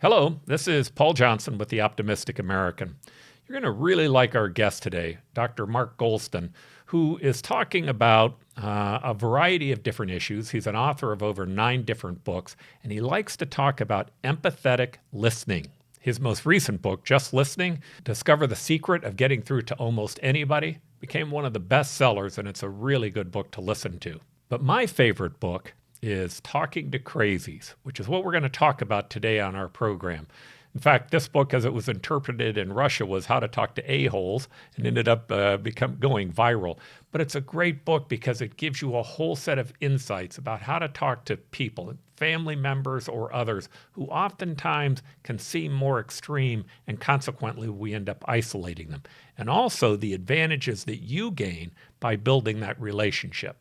Hello, this is Paul Johnson with the Optimistic American. You're going to really like our guest today, Dr. Mark Goulston, who is talking about a variety of different issues. He's an author of over 9 different books, and he likes to talk about empathetic listening. His most recent book, Just Listening, Discover the Secret of Getting Through to Almost Anybody, became one of the best sellers, and it's a really good book to listen to. But my favorite book is Talking to Crazies, which is what we're going to talk about today on our program. In fact, this book, as it was interpreted in Russia, was How to Talk to A-Holes, and ended up going viral. But it's a great book because it gives you a whole set of insights about how to talk to people, family members or others, who oftentimes can seem more extreme, and consequently we end up isolating them. And also the advantages that you gain by building that relationship.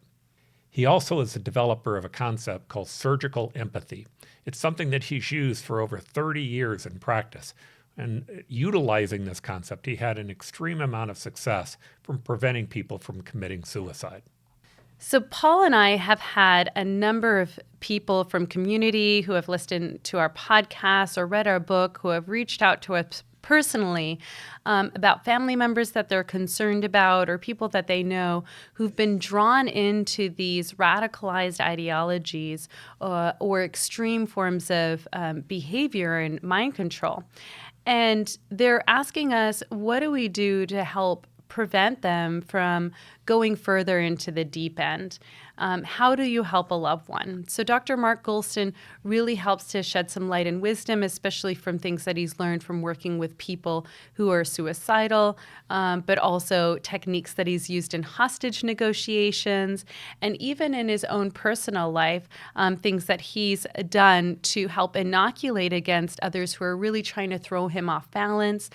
He also is a developer of a concept called surgical empathy. It's something that he's used for over 30 years in practice. And utilizing this concept, he had an extreme amount of success from preventing people from committing suicide. So Paul and I have had a number of people from community who have listened to our podcast or read our book who have reached out to us personally about family members that they're concerned about or people that they know who've been drawn into these radicalized ideologies or extreme forms of behavior and mind control. And they're asking us, what do we do to help prevent them from going further into the deep end? How do you help a loved one? So Dr. Mark Goulston really helps to shed some light and wisdom, especially from things that he's learned from working with people who are suicidal, but also techniques that he's used in hostage negotiations, and even in his own personal life, things that he's done to help inoculate against others who are really trying to throw him off balance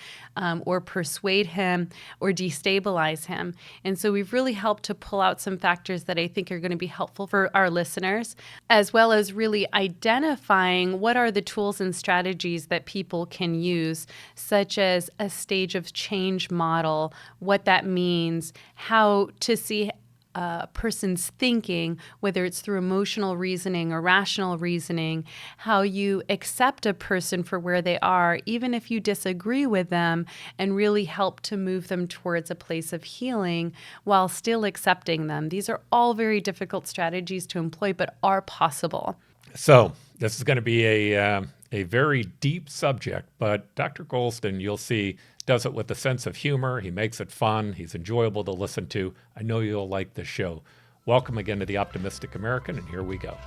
or persuade him or destabilize him. And so we've really helped to pull out some factors that I think are going to be helpful for our listeners, as well as really identifying what are the tools and strategies that people can use, such as a stage of change model, what that means, how to see a person's thinking, whether it's through emotional reasoning or rational reasoning, how you accept a person for where they are, even if you disagree with them, and really help to move them towards a place of healing while still accepting them. These are all very difficult strategies to employ, but are possible. So this is going to be a very deep subject, but Dr. Goulston, you'll see, does it with a sense of humor. He makes it fun. He's enjoyable to listen to. I know you'll like this show. Welcome again to the Optimistic American, and here we go.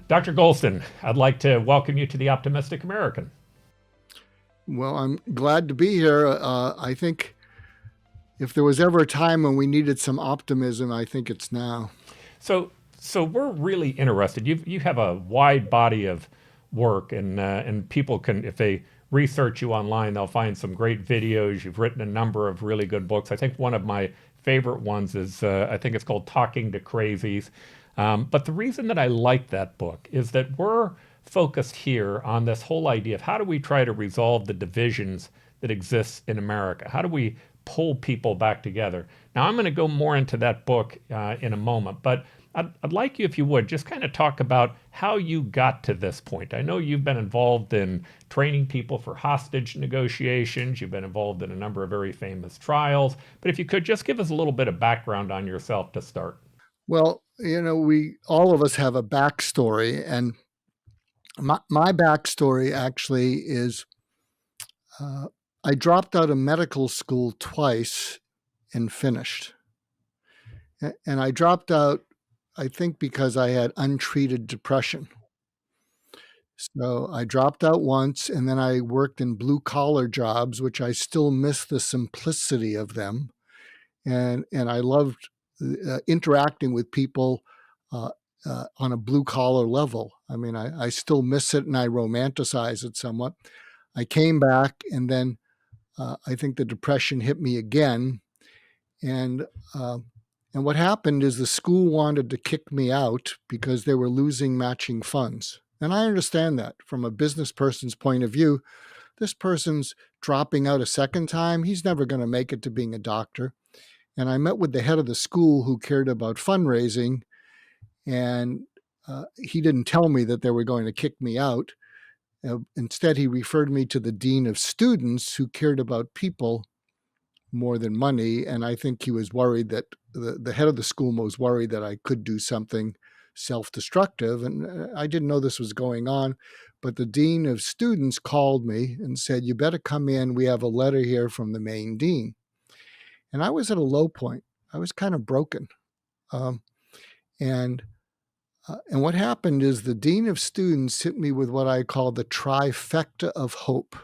Dr. Goulston, I'd like to welcome you to the Optimistic American. Well, I'm glad to be here. I think if there was ever a time when we needed some optimism, I think it's now. So we're really interested. You have a wide body of work, and people can, if they research you online, they'll find some great videos. You've written a number of really good books. I think one of my favorite ones is, I think it's called Talking to Crazies. But the reason that I like that book is that we're focused here on this whole idea of how do we try to resolve the divisions that exist in America? How do we pull people back together? Now, I'm going to go more into that book in a moment, but I'd like you, if you would, just kind of talk about how you got to this point. I know you've been involved in training people for hostage negotiations. You've been involved in a number of very famous trials. But if you could just give us a little bit of background on yourself to start. Well, we all of us have a backstory, and my backstory actually is I dropped out of medical school twice and finished. And I dropped out, I think, because I had untreated depression. So I dropped out once, and then I worked in blue-collar jobs, which I still miss the simplicity of them. And I loved interacting with people on a blue-collar level. I mean, I still miss it, and I romanticize it somewhat. I came back, and then I think the depression hit me again. And what happened is the school wanted to kick me out because they were losing matching funds. And I understand that from a business person's point of view. This person's dropping out a second time. He's never going to make it to being a doctor. And I met with the head of the school who cared about fundraising, and he didn't tell me that they were going to kick me out. Instead, he referred me to the dean of students who cared about people more than money. And I think he was worried that the head of the school was worried that I could do something self-destructive. And I didn't know this was going on. But the dean of students called me and said, "You better come in. We have a letter here from the main dean." And I was at a low point. I was kind of broken. And what happened is the dean of students hit me with what I call the Trifecta of Hope.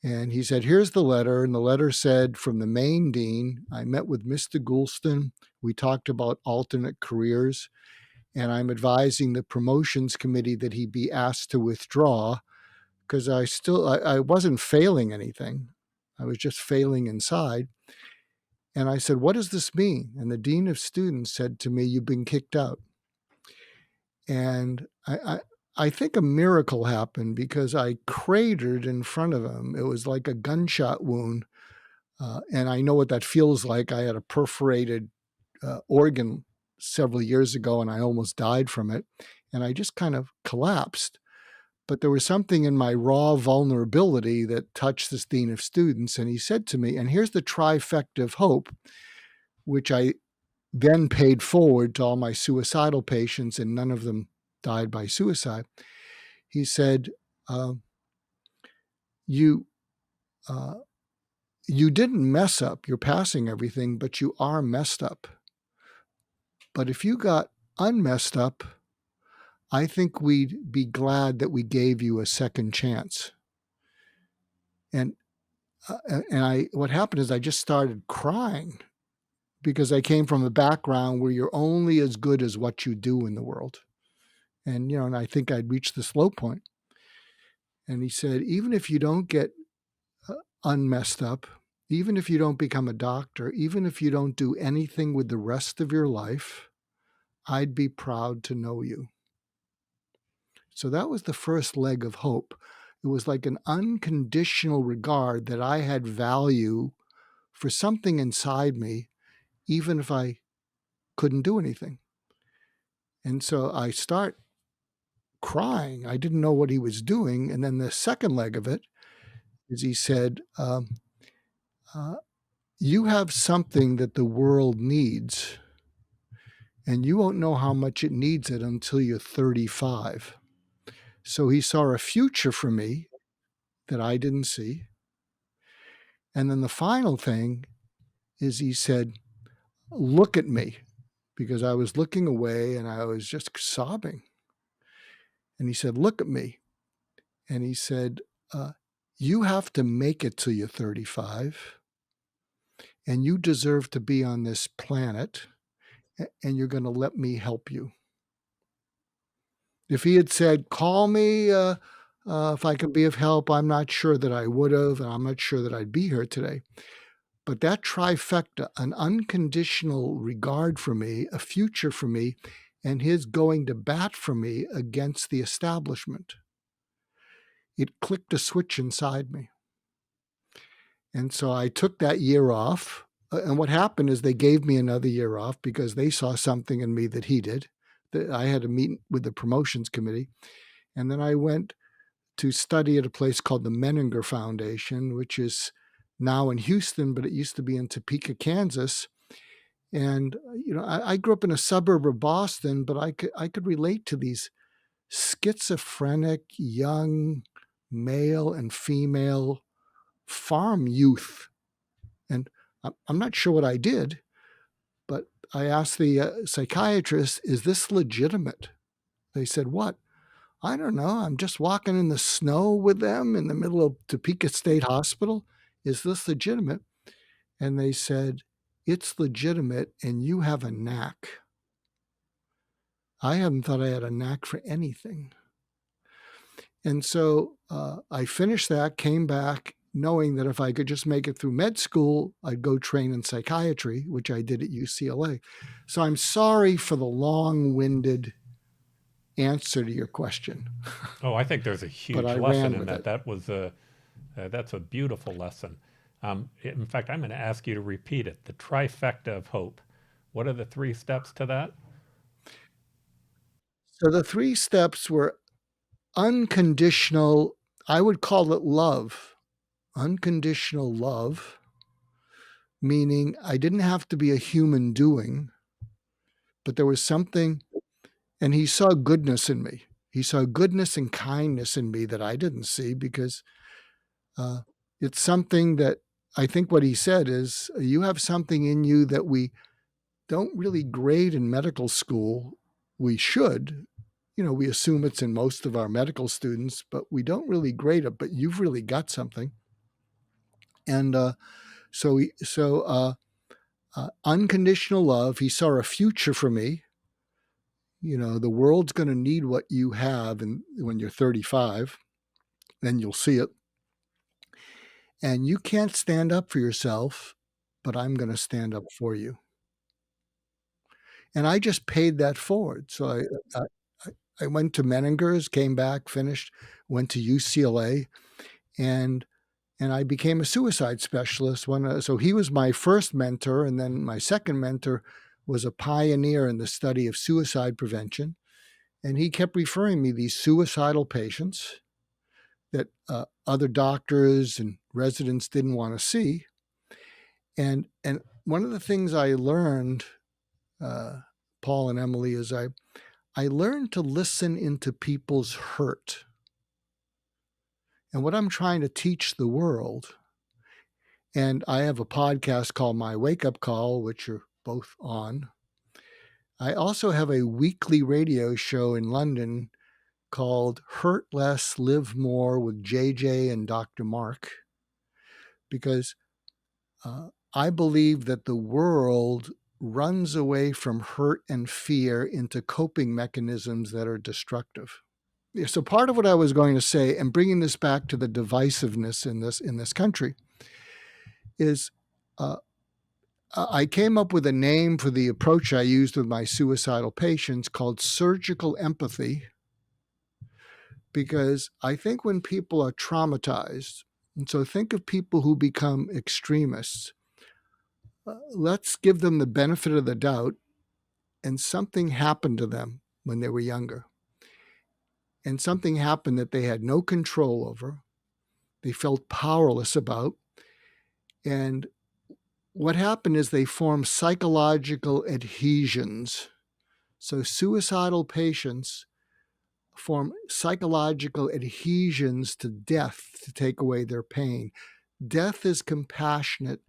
And he said, "Here's the letter." And the letter said, "From the main dean, I met with Mr. Goulston. We talked about alternate careers. And I'm advising the promotions committee that he be asked to withdraw, because I wasn't failing anything. I was just failing inside." And I said, "What does this mean?" And the dean of students said to me, "You've been kicked out." And I think a miracle happened, because I cratered in front of him. It was like a gunshot wound. And I know what that feels like. I had a perforated organ several years ago, and I almost died from it. And I just kind of collapsed. But there was something in my raw vulnerability that touched this dean of students. And he said to me, and here's the Trifecta of Hope, which I then paid forward to all my suicidal patients, and none of them died by suicide. He said, you didn't mess up. You're passing everything, but you are messed up. But if you got unmessed up, I think we'd be glad that we gave you a second chance. And what happened is I just started crying, because I came from a background where you're only as good as what you do in the world. And, and I think I'd reached this low point. And he said, even if you don't get unmessed up, even if you don't become a doctor, even if you don't do anything with the rest of your life, I'd be proud to know you. So that was the first leg of hope. It was like an unconditional regard that I had value for something inside me, even if I couldn't do anything. And so I start crying. I didn't know what he was doing. And then the second leg of it is he said, you have something that the world needs, and you won't know how much it needs it until you're 35. So he saw a future for me that I didn't see. And then the final thing is he said, look at me, because I was looking away and I was just sobbing. And he said, look at me. And he said, you have to make it till you're 35, and you deserve to be on this planet, and you're going to let me help you. If he had said, call me if I can be of help, I'm not sure that I would have, and I'm not sure that I'd be here today. But that trifecta, an unconditional regard for me, a future for me, and his going to bat for me against the establishment, it clicked a switch inside me. And so I took that year off. And what happened is they gave me another year off because they saw something in me that he did. That I had to meet with the promotions committee. And then I went to study at a place called the Menninger Foundation, which is now in Houston, but it used to be in Topeka, Kansas. And, I grew up in a suburb of Boston, but I could relate to these schizophrenic, young, male and female farm youth. And I'm not sure what I did, but I asked the psychiatrist, is this legitimate? They said, what? I don't know. I'm just walking in the snow with them in the middle of Topeka State Hospital. Is this legitimate? And they said, it's legitimate, and you have a knack. I hadn't thought I had a knack for anything. And so I finished that, came back, knowing that if I could just make it through med school, I'd go train in psychiatry, which I did at UCLA. So I'm sorry for the long-winded answer to your question, Oh, I think there's a but huge I lesson ran in with that. it. That's a beautiful lesson. In fact, I'm going to ask you to repeat it. The trifecta of hope. What are the three steps to that? So the 3 steps were unconditional, I would call it love. Unconditional love, meaning I didn't have to be a human doing, but there was something, and he saw goodness in me. He saw goodness and kindness in me that I didn't see because uh, it's something that I think what he said is you have something in you that we don't really grade in medical school. We should. We assume it's in most of our medical students, but we don't really grade it. But you've really got something. And unconditional love. He saw a future for me. The world's going to need what you have, and when you're 35, then you'll see it. And you can't stand up for yourself, but I'm going to stand up for you. And I just paid that forward. So I went to Menninger's, came back, finished, went to UCLA, and I became a suicide specialist. So he was my first mentor, and then my second mentor was a pioneer in the study of suicide prevention. And he kept referring me these suicidal patients that other doctors and residents didn't want to see. And one of the things I learned, Paul and Emily, is I learned to listen into people's hurt. And what I'm trying to teach the world, and I have a podcast called My Wake Up Call, which you're both on. I also have a weekly radio show in London called Hurt Less, Live More with JJ and Dr. Mark, because I believe that the world runs away from hurt and fear into coping mechanisms that are destructive. So part of what I was going to say, and bringing this back to the divisiveness in this country, is I came up with a name for the approach I used with my suicidal patients called surgical empathy, because I think when people are traumatized, and so think of people who become extremists, let's give them the benefit of the doubt, and something happened to them when they were younger. And something happened that they had no control over, they felt powerless about. And what happened is they formed psychological adhesions. So suicidal patients form psychological adhesions to death to take away their pain. Death is compassionate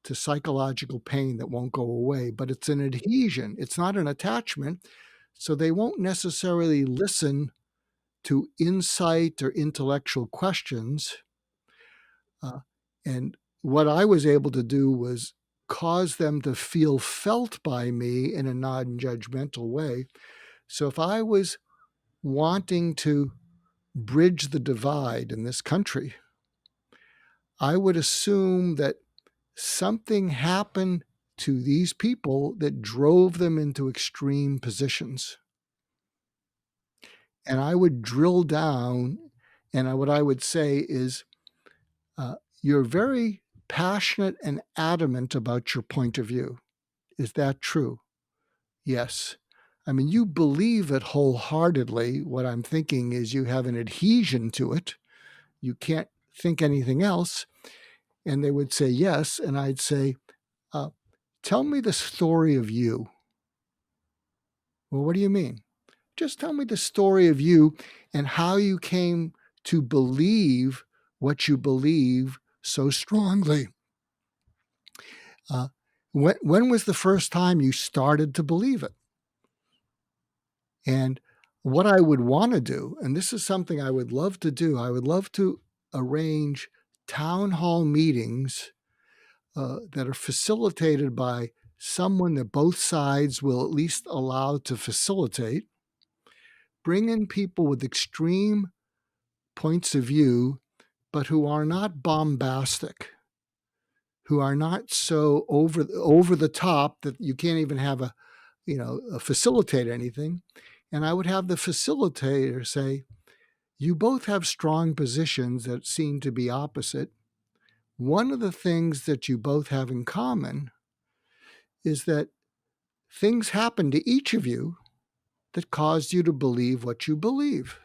to psychological pain that won't go away, but it's an adhesion. It's not an attachment. So they won't necessarily listen to insight or intellectual questions. And what I was able to do was cause them to feel felt by me in a non-judgmental way. So if I was wanting to bridge the divide in this country, I would assume that something happened to these people that drove them into extreme positions. And I would drill down, and what I would say is, you're very passionate and adamant about your point of view. Is that true? Yes. I mean, you believe it wholeheartedly. What I'm thinking is you have an adhesion to it. You can't think anything else. And they would say yes. And I'd say, tell me the story of you. Well, what do you mean? Just tell me the story of you and how you came to believe what you believe so strongly. When was the first time you started to believe it? And what I would want to do, and this is something I would love to do, I would love to arrange town hall meetings that are facilitated by someone that both sides will at least allow to facilitate. Bring in people with extreme points of view, but who are not bombastic, who are not so over the top that you can't even have facilitate anything. And I would have the facilitator say, you both have strong positions that seem to be opposite. One of the things that you both have in common is that things happen to each of you that caused you to believe what you believe.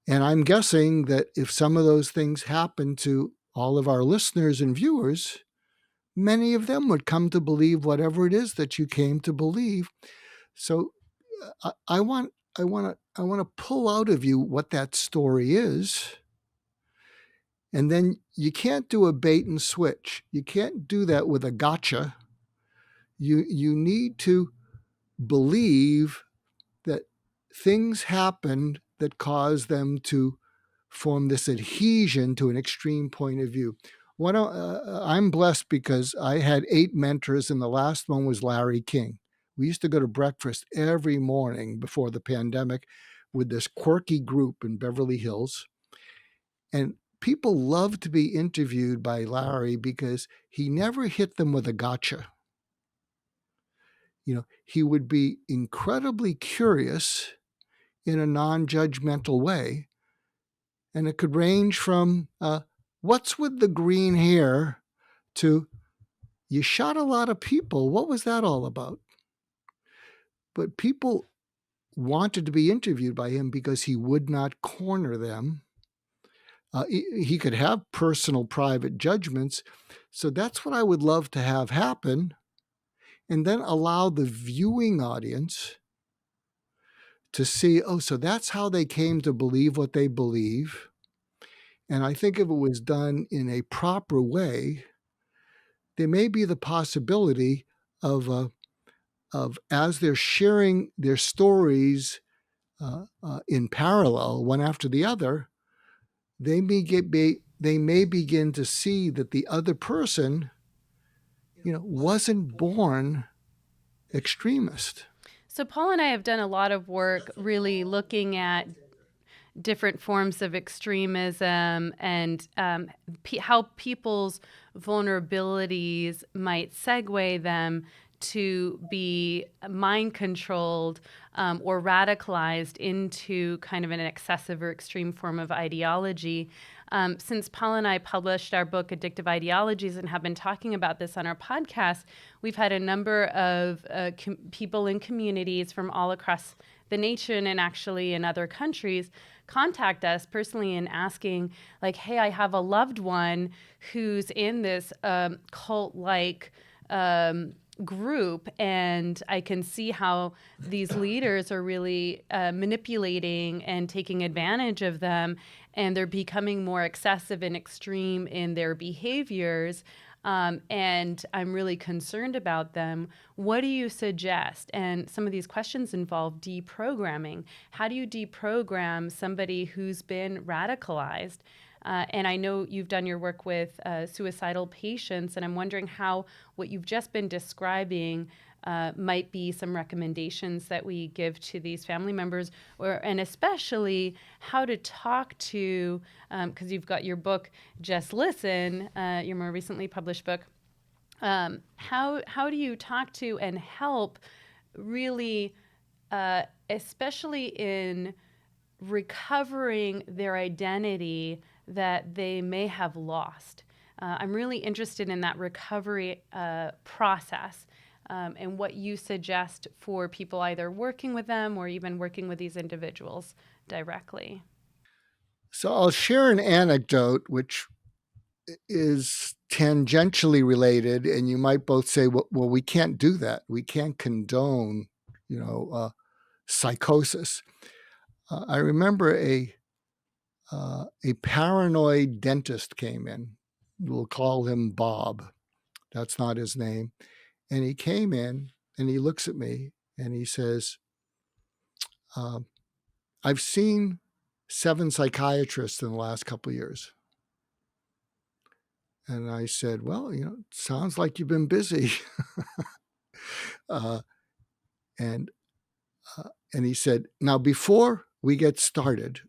And I'm guessing that if some of those things happen to all of our listeners and viewers, many of them would come to believe whatever it is that you came to believe. So I want to pull out of you what that story is. And then you can't do a bait and switch. You can't do that with a gotcha. You need to believe that things happened that caused them to form this adhesion to an extreme point of view. I'm blessed because I had 8 mentors, and the last one was Larry King. We used to go to breakfast every morning before the pandemic with this quirky group in Beverly Hills. And people loved to be interviewed by Larry because he never hit them with a gotcha. He would be incredibly curious in a non-judgmental way. And it could range from, what's with the green hair, to, you shot a lot of people. What was that all about? But people wanted to be interviewed by him because he would not corner them. He could have personal, private judgments. So that's what I would love to have happen. And then allow the viewing audience to see, so that's how they came to believe what they believe. And I think if it was done in a proper way, there may be the possibility of as they're sharing their stories in parallel, one after the other, they may begin to see that the other person, wasn't born extremist. So Paul and I have done a lot of work really looking at different forms of extremism and how people's vulnerabilities might segue them to be mind controlled or radicalized into kind of an excessive or extreme form of ideology. Since Paul and I published our book, Addictive Ideologies, and have been talking about this on our podcast, we've had a number of people in communities from all across the nation and actually in other countries contact us personally and asking, like, hey, I have a loved one who's in this cult-like group, and I can see how these leaders are really manipulating and taking advantage of them, and they're becoming more excessive and extreme in their behaviors. And I'm really concerned about them. What do you suggest? And some of these questions involve deprogramming. How do you deprogram somebody who's been radicalized? And I know you've done your work with suicidal patients, and I'm wondering how what you've just been describing might be some recommendations that we give to these family members, and especially how to talk to, because you've got your book, Just Listen, your more recently published book. How do you talk to and help really, especially in recovering their identity that they may have lost? I'm really interested in that recovery process. And what you suggest for people either working with them or even working with these individuals directly. So I'll share an anecdote which is tangentially related, and you might both say, well, we can't do that. We can't condone, psychosis. I remember a paranoid dentist came in. We'll call him Bob. That's not his name. And he came in and he looks at me and he says, I've seen 7 psychiatrists in the last couple of years. And I said, well, it sounds like you've been busy. And he said, now, before we get started,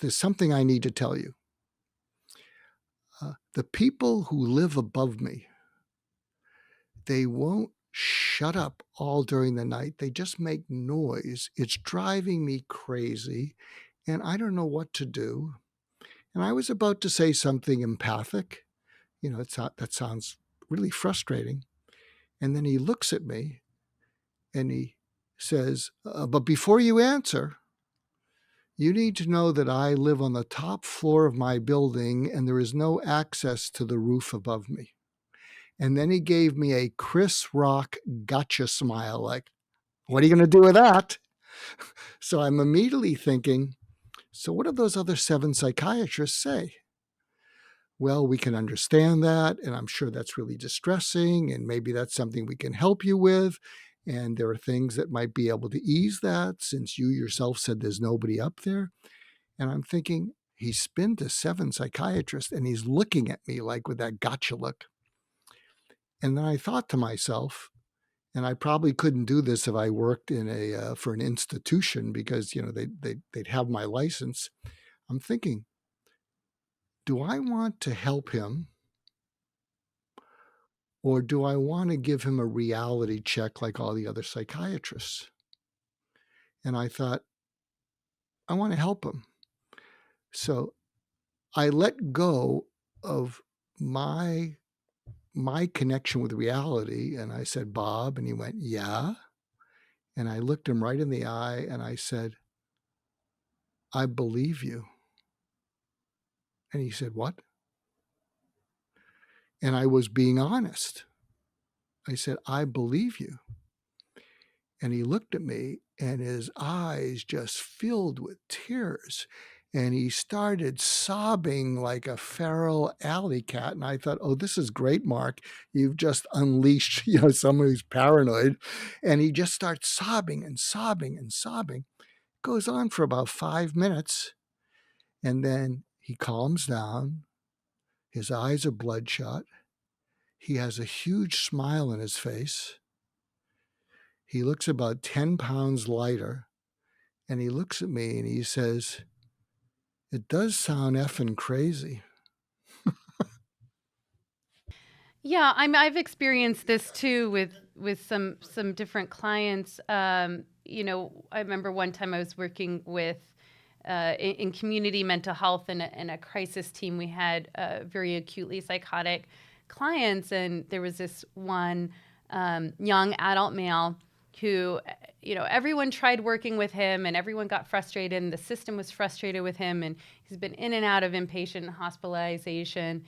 there's something I need to tell you. The people who live above me, they won't shut up all during the night. They just make noise. It's driving me crazy, and I don't know what to do. And I was about to say something empathic. That sounds really frustrating. And then he looks at me and he says, but before you answer, you need to know that I live on the top floor of my building and there is no access to the roof above me. And then he gave me a Chris Rock gotcha smile, like, what are you going to do with that? So I'm immediately thinking, so what do those other 7 psychiatrists say? Well, we can understand that, and I'm sure that's really distressing, and maybe that's something we can help you with. And there are things that might be able to ease that, since you yourself said there's nobody up there. And I'm thinking, he's been to 7 psychiatrists, and he's looking at me like with that gotcha look. And then I thought to myself, and I probably couldn't do this if I worked in for an institution, because they'd have my license. I'm thinking, do I want to help him, or do I want to give him a reality check like all the other psychiatrists? And I thought, I want to help him. So I let go of my connection with reality, and I said, Bob, and he went, yeah. And I looked him right in the eye and I said, I believe you. And he said, what? And I was being honest. I said, I believe you. And he looked at me and his eyes just filled with tears. And he started sobbing like a feral alley cat. And I thought, oh, this is great, Mark. You've just unleashed, someone who's paranoid. And he just starts sobbing and sobbing and sobbing. Goes on for about 5 minutes. And then he calms down. His eyes are bloodshot. He has a huge smile on his face. He looks about 10 pounds lighter. And he looks at me and he says, it does sound effing crazy. Yeah, I've experienced this too with some different clients. I remember one time I was working with in community mental health and a crisis team. We had very acutely psychotic clients, and there was this one young adult male who, everyone tried working with him, and everyone got frustrated, and the system was frustrated with him, and he's been in and out of inpatient hospitalization.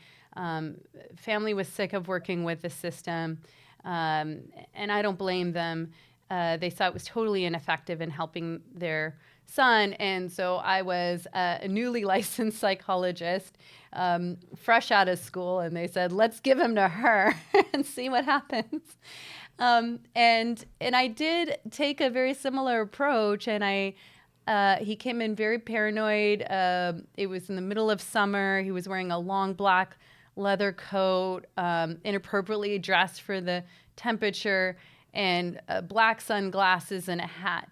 Family was sick of working with the system, and I don't blame them. They saw it was totally ineffective in helping their son, and so I was a newly licensed psychologist, fresh out of school, and they said, let's give him to her and see what happens. And I did take a very similar approach, and he came in very paranoid. It was in the middle of summer. He was wearing a long black leather coat, inappropriately dressed for the temperature, and black sunglasses and a hat.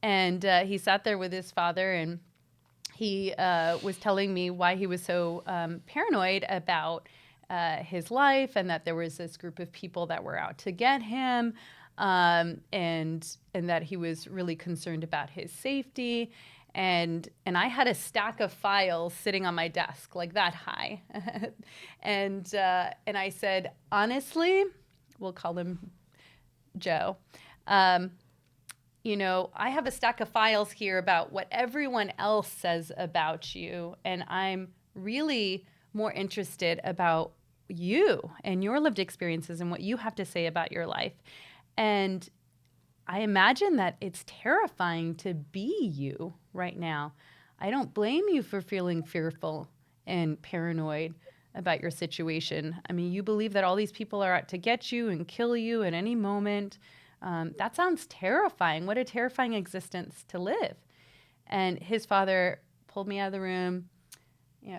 And he sat there with his father, and he was telling me why he was so paranoid about his life, and that there was this group of people that were out to get him, and that he was really concerned about his safety. And I had a stack of files sitting on my desk like that high. and I said, honestly, we'll call him Joe. I have a stack of files here about what everyone else says about you, and I'm really more interested about you and your lived experiences and what you have to say about your life. And I imagine that it's terrifying to be you right now. I don't blame you for feeling fearful and paranoid about your situation. I mean, you believe that all these people are out to get you and kill you at any moment. That sounds terrifying. What a terrifying existence to live. And his father pulled me out of the room.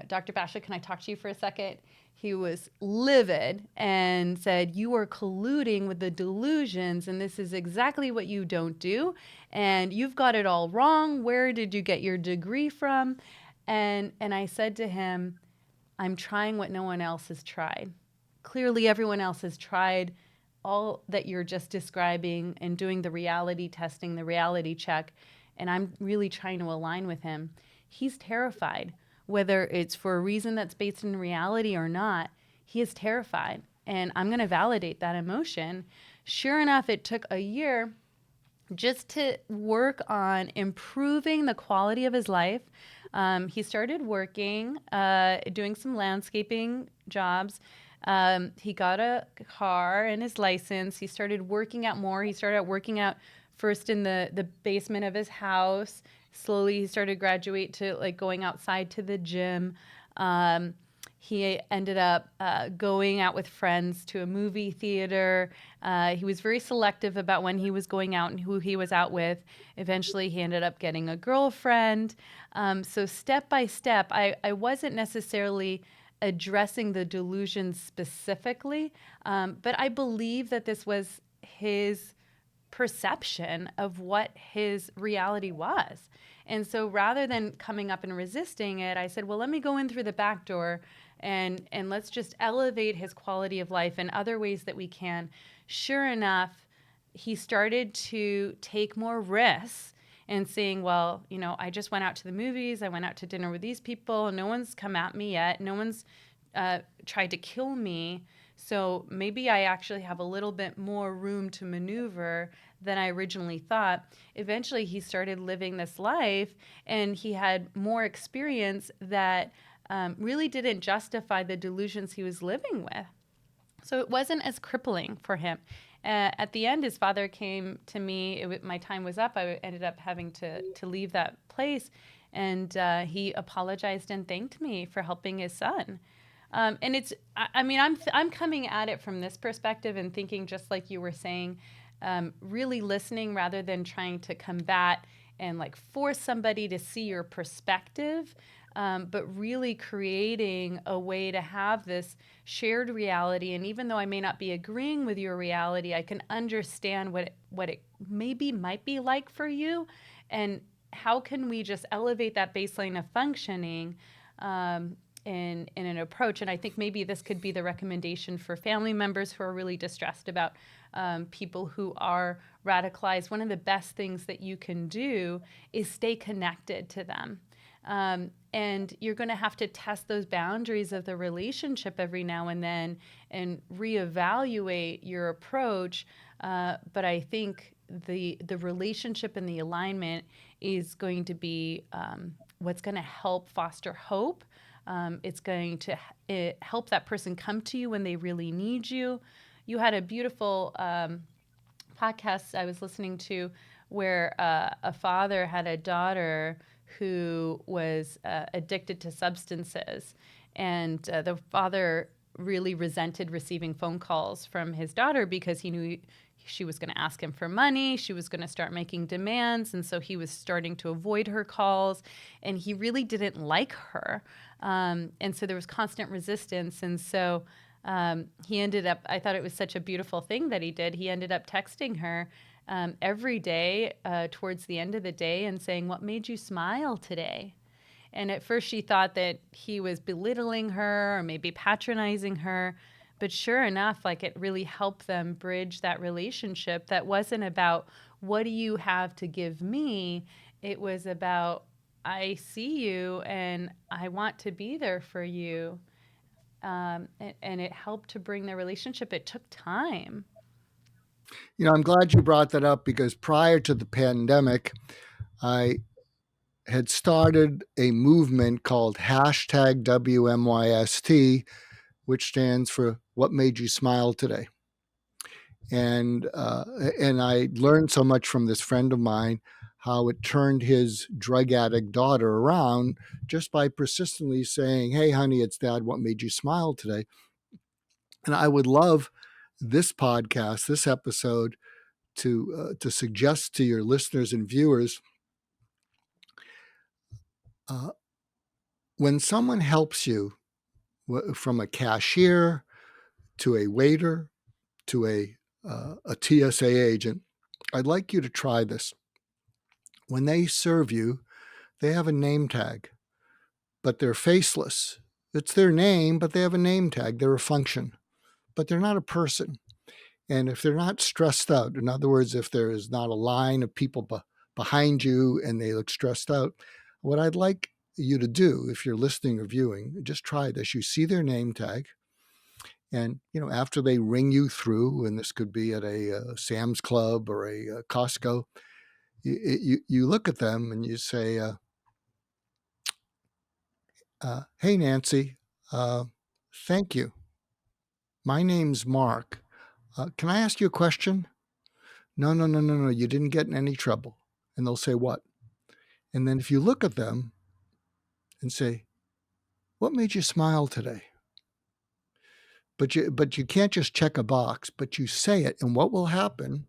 Dr. Bashah, can I talk to you for a second? He was livid and said, you are colluding with the delusions, and this is exactly what you don't do, and you've got it all wrong. Where did you get your degree from? And I said to him, I'm trying what no one else has tried. Clearly, everyone else has tried all that you're just describing and doing the reality testing, the reality check, and I'm really trying to align with him. He's terrified, whether it's for a reason that's based in reality or not. He is terrified, and I'm going to validate that emotion. Sure enough, it took a year just to work on improving the quality of his life. He started working, doing some landscaping jobs. He got a car and his license. He started working out more. He started out working out first in the basement of his house. Slowly, he started graduate to like going outside to the gym. He ended up going out with friends to a movie theater. He was very selective about when he was going out and who he was out with. Eventually, he ended up getting a girlfriend. So step by step, I wasn't necessarily addressing the delusions specifically, but I believe that this was his perception of what his reality was. And so rather than coming up and resisting it, I said, well, let me go in through the back door and let's just elevate his quality of life in other ways that we can. Sure enough, he started to take more risks and saying, well, you know, I just went out to the movies. I went out to dinner with these people. No one's come at me yet. No one's tried to kill me. So maybe I actually have a little bit more room to maneuver than I originally thought. Eventually, he started living this life, and he had more experience that really didn't justify the delusions he was living with. So it wasn't as crippling for him. At the end, his father came to me. My time was up. I ended up having to leave that place, and he apologized and thanked me for helping his son. And it's, I mean, I'm coming at it from this perspective and thinking just like you were saying, really listening rather than trying to combat and like force somebody to see your perspective, but really creating a way to have this shared reality. And even though I may not be agreeing with your reality, I can understand what it maybe might be like for you, and how can we just elevate that baseline of functioning in an approach. And I think maybe this could be the recommendation for family members who are really distressed about people who are radicalized. One of the best things that you can do is stay connected to them. And you're going to have to test those boundaries of the relationship every now and then and reevaluate your approach. But I think the relationship and the alignment is going to be what's going to help foster hope. It's going to help that person come to you when they really need you. You had a beautiful podcast I was listening to where a father had a daughter who was addicted to substances. And the father really resented receiving phone calls from his daughter because he knew she was going to ask him for money. She was going to start making demands. And so he was starting to avoid her calls. And he really didn't like her. And so there was constant resistance. And so he ended up, I thought it was such a beautiful thing that he did. He ended up texting her every day towards the end of the day and saying, "What made you smile today?" And at first she thought that he was belittling her or maybe patronizing her. But sure enough, like it really helped them bridge that relationship that wasn't about, what do you have to give me? It was about, I see you and I want to be there for you. And it helped to bring the relationship. It took time. You know, I'm glad you brought that up because prior to the pandemic, I had started a movement called hashtag Wmyst, which stands for What Made You Smile Today. And I learned so much from this friend of mine, how it turned his drug addict daughter around just by persistently saying, "Hey, honey, it's Dad. What made you smile today?" And I would love this podcast, this episode, to suggest to your listeners and viewers, when someone helps you, from a cashier to a waiter to a TSA agent, I'd like you to try this. When they serve you, they have a name tag, but they're faceless. It's their name, but they have a name tag. They're a function, but they're not a person. And if they're not stressed out, in other words, if there is not a line of people behind you and they look stressed out, what I'd like you to do, if you're listening or viewing, just try this. You see their name tag, and after they ring you through, and this could be at a Sam's Club or a Costco, you look at them and you say, "Hey, Nancy, thank you. My name's Mark. Can I ask you a question?" No, no, no, no, no. You didn't get in any trouble. And they'll say, "What?" And then if you look at them and say, "What made you smile today?" But you can't just check a box, but you say it. And what will happen,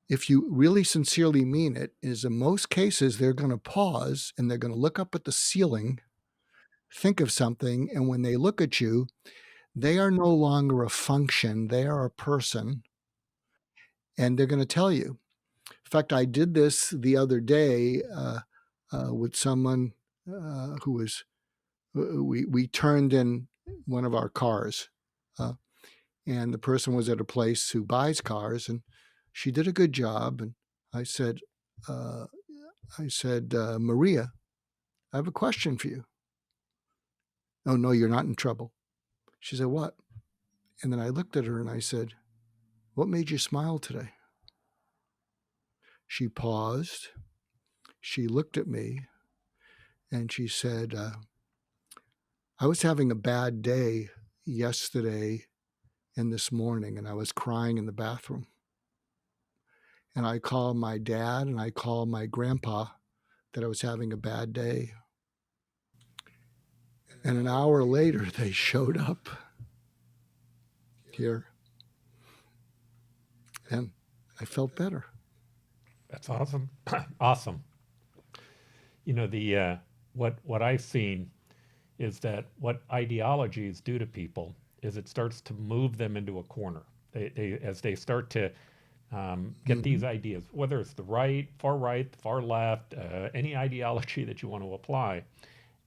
if you really sincerely mean it, is in most cases they're going to pause and they're going to look up at the ceiling, think of something, and when they look at you, they are no longer a function, they are a person, and they're going to tell you. In fact, I did this the other day with someone who was, we turned in one of our cars, and the person was at a place who buys cars, and she did a good job. And I said, Maria, I have a question for you. Oh, no, you're not in trouble. She said, what? And then I looked at her and I said, what made you smile today? She paused. She looked at me and she said, I was having a bad day yesterday and this morning, and I was crying in the bathroom. And I called my dad and I called my grandpa that I was having a bad day. And an hour later, they showed up here. And I felt better. That's awesome. Awesome. The what I've seen is that what ideologies do to people is it starts to move them into a corner. As they start to get these ideas, whether it's the right, the far left, any ideology that you want to apply,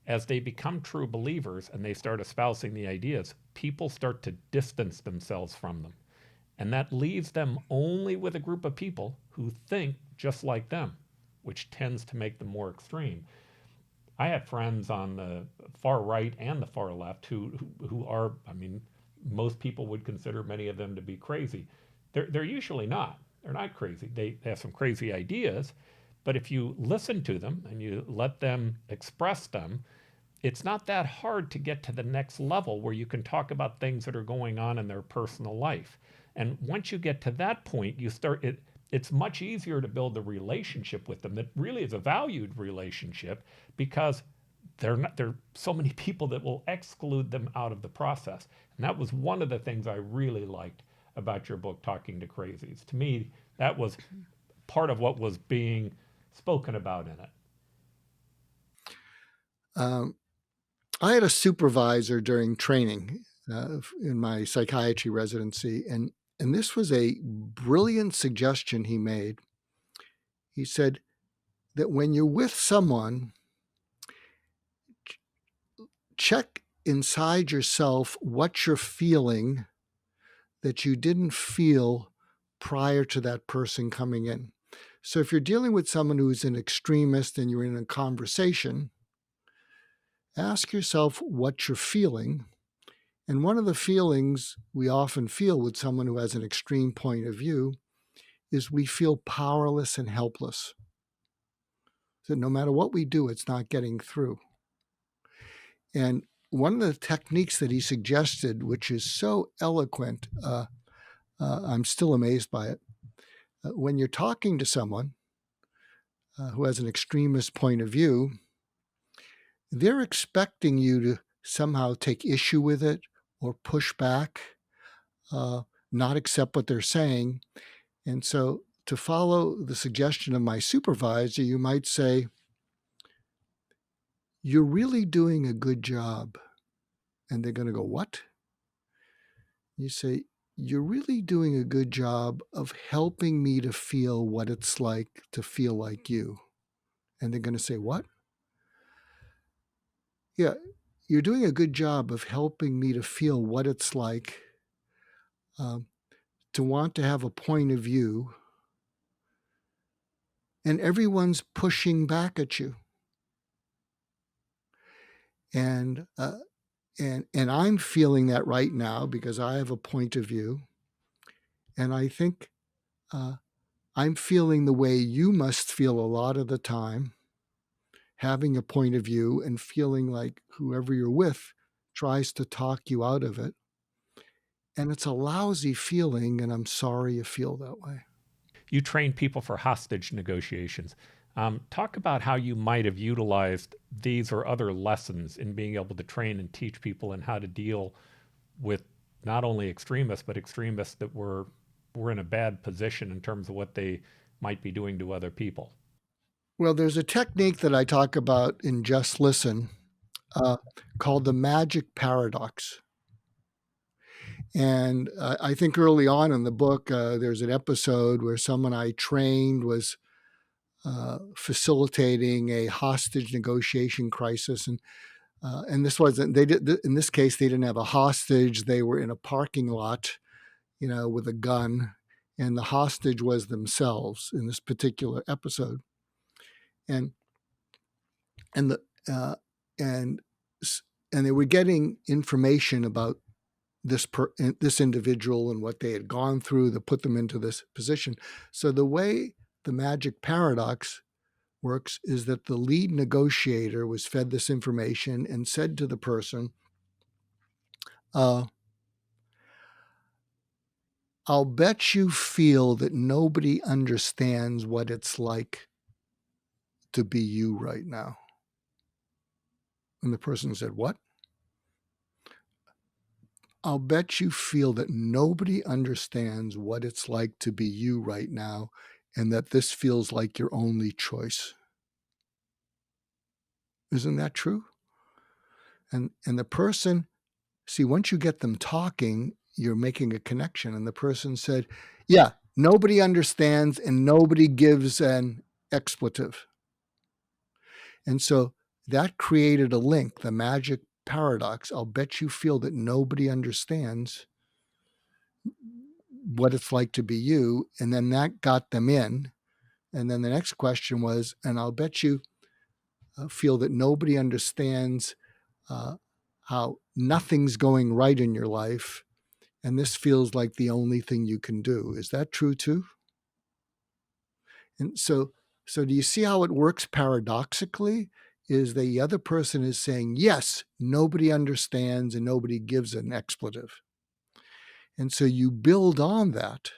as they become true believers and they start espousing the ideas, people start to distance themselves from them. And that leaves them only with a group of people who think just like them, which tends to make them more extreme. I have friends on the far right and the far left who are, most people would consider many of them to be crazy. They're usually not. They're not crazy. They have some crazy ideas, but if you listen to them and you let them express them, it's not that hard to get to the next level where you can talk about things that are going on in their personal life. And once you get to that point, it's much easier to build a relationship with them that really is a valued relationship, because there are so many people that will exclude them out of the process. And that was one of the things I really liked about your book, Talking to Crazies. To me, that was part of what was being spoken about in it. I had a supervisor during training in my psychiatry residency, and this was a brilliant suggestion he made. He said that when you're with someone, check inside yourself what you're feeling that you didn't feel prior to that person coming in. So if you're dealing with someone who's an extremist and you're in a conversation, ask yourself what you're feeling. And one of the feelings we often feel with someone who has an extreme point of view is we feel powerless and helpless. So no matter what we do, it's not getting through. And one of the techniques that he suggested, which is so eloquent, I'm still amazed by it. When you're talking to someone who has an extremist point of view, they're expecting you to somehow take issue with it or push back, not accept what they're saying. And so to follow the suggestion of my supervisor, you might say, you're really doing a good job. And they're going to go, what? You say, you're really doing a good job of helping me to feel what it's like to feel like you. And they're going to say, what? Yeah, you're doing a good job of helping me to feel what it's like to want to have a point of view, and everyone's pushing back at you. And I'm feeling that right now because I have a point of view. And I think I'm feeling the way you must feel a lot of the time, having a point of view and feeling like whoever you're with tries to talk you out of it. And it's a lousy feeling, and I'm sorry you feel that way. You train people for hostage negotiations. Talk about how you might have utilized these or other lessons in being able to train and teach people in how to deal with not only extremists, but extremists that were in a bad position in terms of what they might be doing to other people. Well, there's a technique that I talk about in Just Listen called the magic paradox. And I think early on in the book, there's an episode where someone I trained was facilitating a hostage negotiation crisis, and this wasn't. They did in this case. They didn't have a hostage. They were in a parking lot, with a gun, and the hostage was themselves in this particular episode, and the and they were getting information about this individual and what they had gone through that put them into this position. So the way the magic paradox works is that the lead negotiator was fed this information and said to the person, I'll bet you feel that nobody understands what it's like to be you right now. And the person said, what? I'll bet you feel that nobody understands what it's like to be you right now, and that this feels like your only choice. Isn't that true? And the person, see, once you get them talking, you're making a connection. And the person said, yeah, nobody understands and nobody gives an expletive. And so that created a link, the magic paradox. I'll bet you feel that nobody understands what it's like to be you. And then that got them in. And then the next question was, and I'll bet you feel that nobody understands how nothing's going right in your life, and this feels like the only thing you can do. Is that true too? And so do you see how it works paradoxically? Is the other person is saying, yes, nobody understands and nobody gives an expletive. And so you build on that.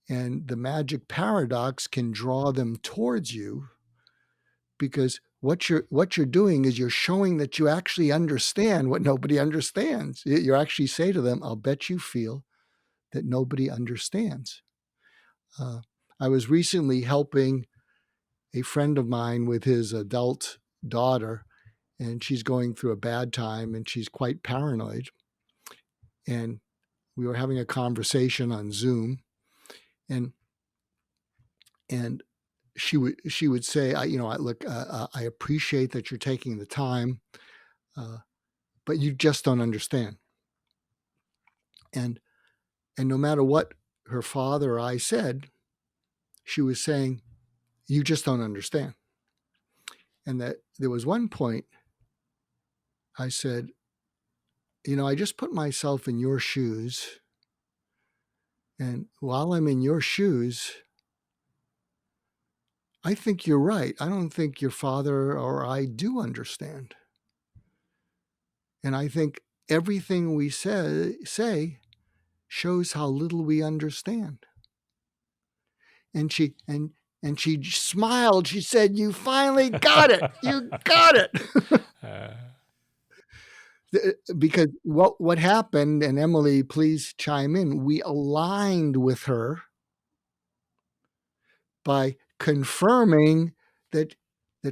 And the magic paradox can draw them towards you, because what you're doing is you're showing that you actually understand what nobody understands. You actually say to them, I'll bet you feel that nobody understands. I was recently helping a friend of mine with his adult daughter, and she's going through a bad time and she's quite paranoid. And we were having a conversation on Zoom, and she would say, I appreciate that you're taking the time, but you just don't understand. And no matter what her father or I said, she was saying, you just don't understand. And that there was one point I said, I just put myself in your shoes. And while I'm in your shoes, I think you're right. I don't think your father or I do understand. And I think everything we say shows how little we understand. And she smiled. She said, you finally got it. You got it. Because what happened, and Emily, please chime in, we aligned with her by confirming that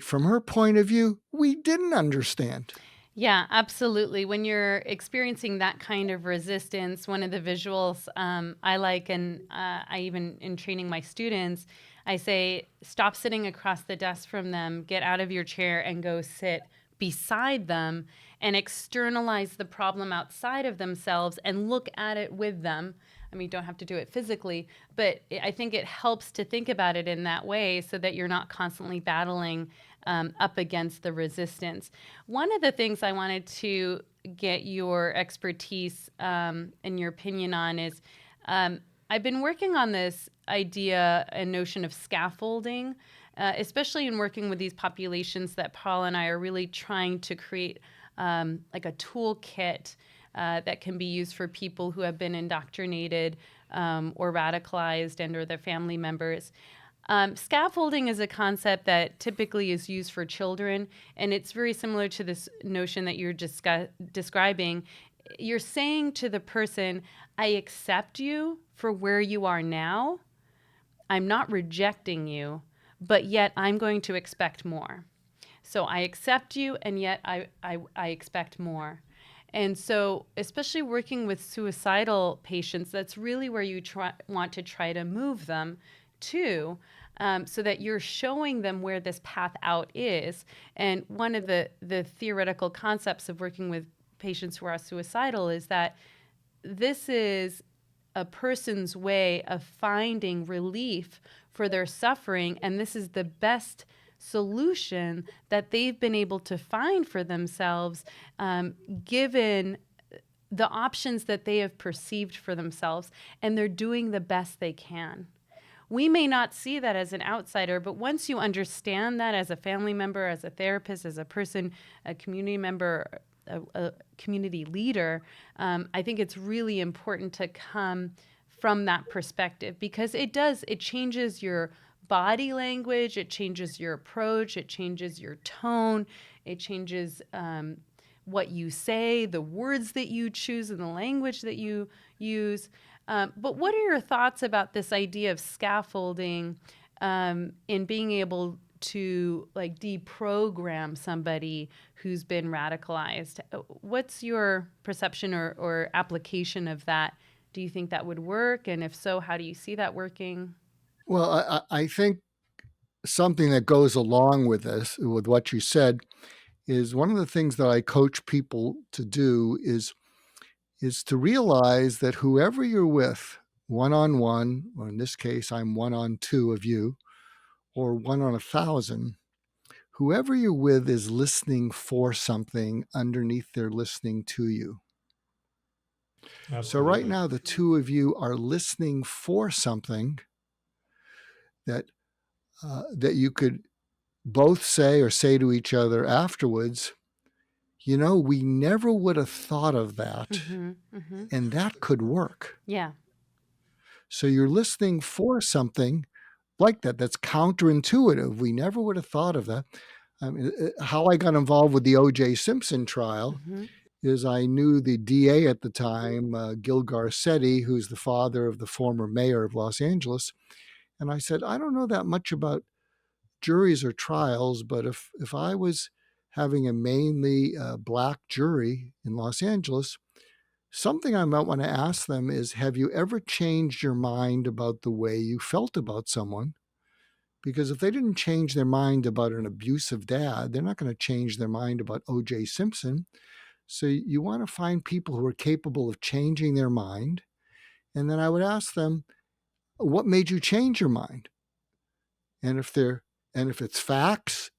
from her point of view, we didn't understand. Yeah, absolutely. When you're experiencing that kind of resistance, one of the visuals I like, and I even in training my students, I say, stop sitting across the desk from them, get out of your chair and go sit beside them and externalize the problem outside of themselves and look at it with them. I mean, you don't have to do it physically, but I think it helps to think about it in that way so that you're not constantly battling up against the resistance. One of the things I wanted to get your expertise and your opinion on is I've been working on this idea and notion of scaffolding, especially in working with these populations that Paul and I are really trying to create like a toolkit that can be used for people who have been indoctrinated or radicalized and or their family members. Scaffolding is a concept that typically is used for children, and it's very similar to this notion that you're describing. You're saying to the person, I accept you for where you are now. I'm not rejecting you, but yet I'm going to expect more. So I accept you, and yet I expect more. And so, especially working with suicidal patients, that's really where you want to try to move them to, so that you're showing them where this path out is. And one of the theoretical concepts of working with patients who are suicidal is that this is a person's way of finding relief for their suffering, and this is the best solution that they've been able to find for themselves, given the options that they have perceived for themselves, and they're doing the best they can. We may not see that as an outsider, but once you understand that as a family member, as a therapist, as a person, a community member, a community leader, I think it's really important to come from that perspective, because it changes your body language, it changes your approach, it changes your tone, it changes what you say, the words that you choose, and the language that you use. But what are your thoughts about this idea of scaffolding in being able to like deprogram somebody who's been radicalized? What's your perception or application of that? Do you think that would work? And if so, how do you see that working? Well, I think something that goes along with this, with what you said, is one of the things that I coach people to do is to realize that whoever you're with, one-on-one, or in this case, I'm one-on-two of you, or 1 on 1,000, whoever you're with is listening for something underneath their listening to you. Absolutely. So right now, the two of you are listening for something that you could both say or say to each other afterwards, you know, we never would have thought of that, and that could work. Yeah. So you're listening for something like that that's counterintuitive. We never would have thought of that. I mean, how I got involved with the OJ Simpson trial is I knew the DA at the time, Gil Garcetti, who's the father of the former mayor of Los Angeles. And I said, I don't know that much about juries or trials, but if I was having a mainly black jury in Los Angeles, something I might want to ask them is, have you ever changed your mind about the way you felt about someone? Because if they didn't change their mind about an abusive dad, they're not going to change their mind about OJ Simpson. So you want to find people who are capable of changing their mind. And then I would ask them, what made you change your mind? And if it's facts,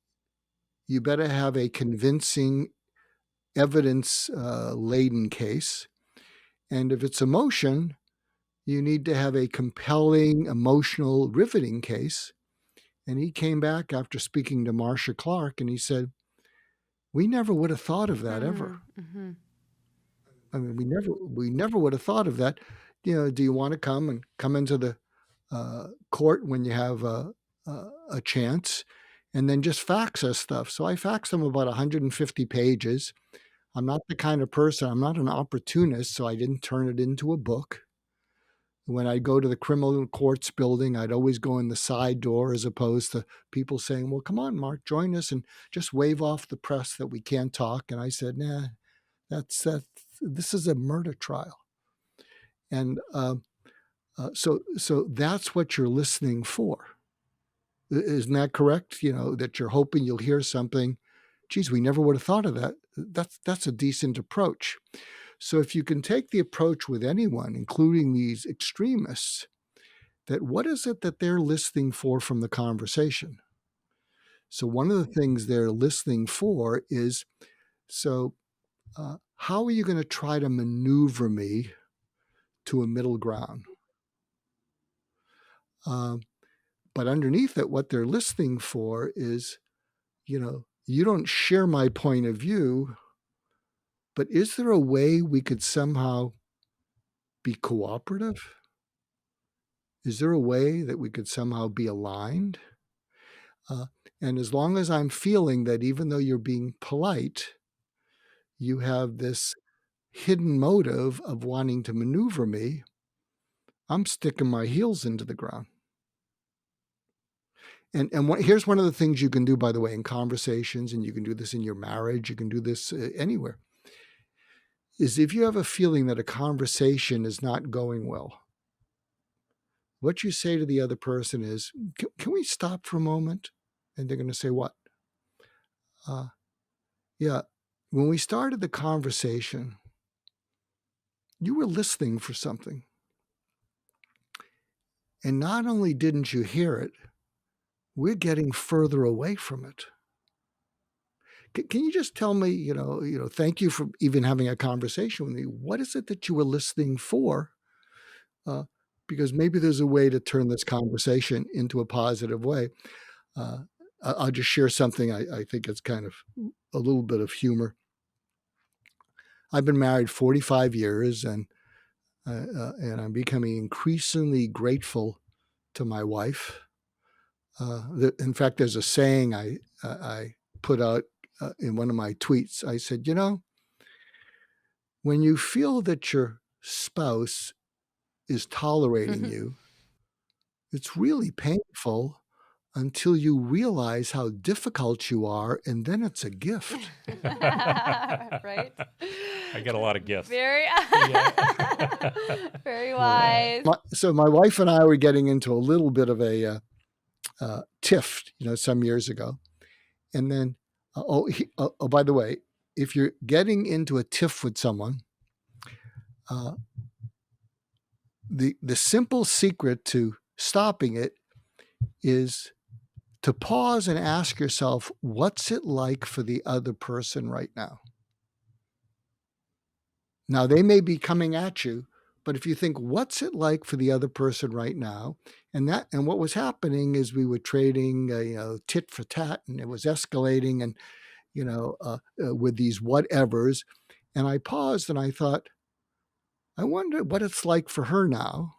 you better have a convincing, evidence-laden case. And if it's emotion, you need to have a compelling, emotional, riveting case. And he came back after speaking to Marcia Clark, and he said, we never would have thought of that ever. I mean, we never would have thought of that. You know, do you want to come into the court when you have a chance, and then just fax us stuff? So I faxed them about 150 pages. I'm not the kind of person, I'm not an opportunist, so I didn't turn it into a book. When I go to the criminal courts building, I'd always go in the side door, as opposed to people saying, well, come on, Mark, join us, and just wave off the press that we can't talk. And I said, nah, this is a murder trial. And so that's what you're listening for. Isn't that correct? You know, that you're hoping you'll hear something. Geez, we never would have thought of that. That's a decent approach. So if you can take the approach with anyone, including these extremists, that what is it that they're listening for from the conversation? So one of the things they're listening for is, how are you going to try to maneuver me to a middle ground? But underneath it, what they're listening for is, you don't share my point of view, but is there a way we could somehow be cooperative? Is there a way that we could somehow be aligned? And as long as I'm feeling that even though you're being polite, you have this hidden motive of wanting to maneuver me, I'm sticking my heels into the ground. And here's one of the things you can do, by the way, in conversations, and you can do this in your marriage, you can do this anywhere, is if you have a feeling that a conversation is not going well, what you say to the other person is, can we stop for a moment? And they're going to say, what? Yeah, when we started the conversation, you were listening for something. And not only didn't you hear it, we're getting further away from it. Can you just tell me, thank you for even having a conversation with me. What is it that you were listening for? Because maybe there's a way to turn this conversation into a positive way. I'll just share something. I think it's kind of a little bit of humor. I've been married 45 years, and I'm becoming increasingly grateful to my wife. In fact, there's a saying I put out in one of my tweets. I said, when you feel that your spouse is tolerating you, it's really painful until you realize how difficult you are, and then it's a gift. Right? I get a lot of gifts. Very, very wise. So my wife and I were getting into a little bit of a tiff, some years ago. And then, by the way, if you're getting into a tiff with someone, the simple secret to stopping it is to pause and ask yourself, what's it like for the other person right now? Now, they may be coming at you, but if you think, what's it like for the other person right now? And what was happening is we were trading, tit for tat, and it was escalating, and with these whatevers. And I paused and I thought, I wonder what it's like for her now.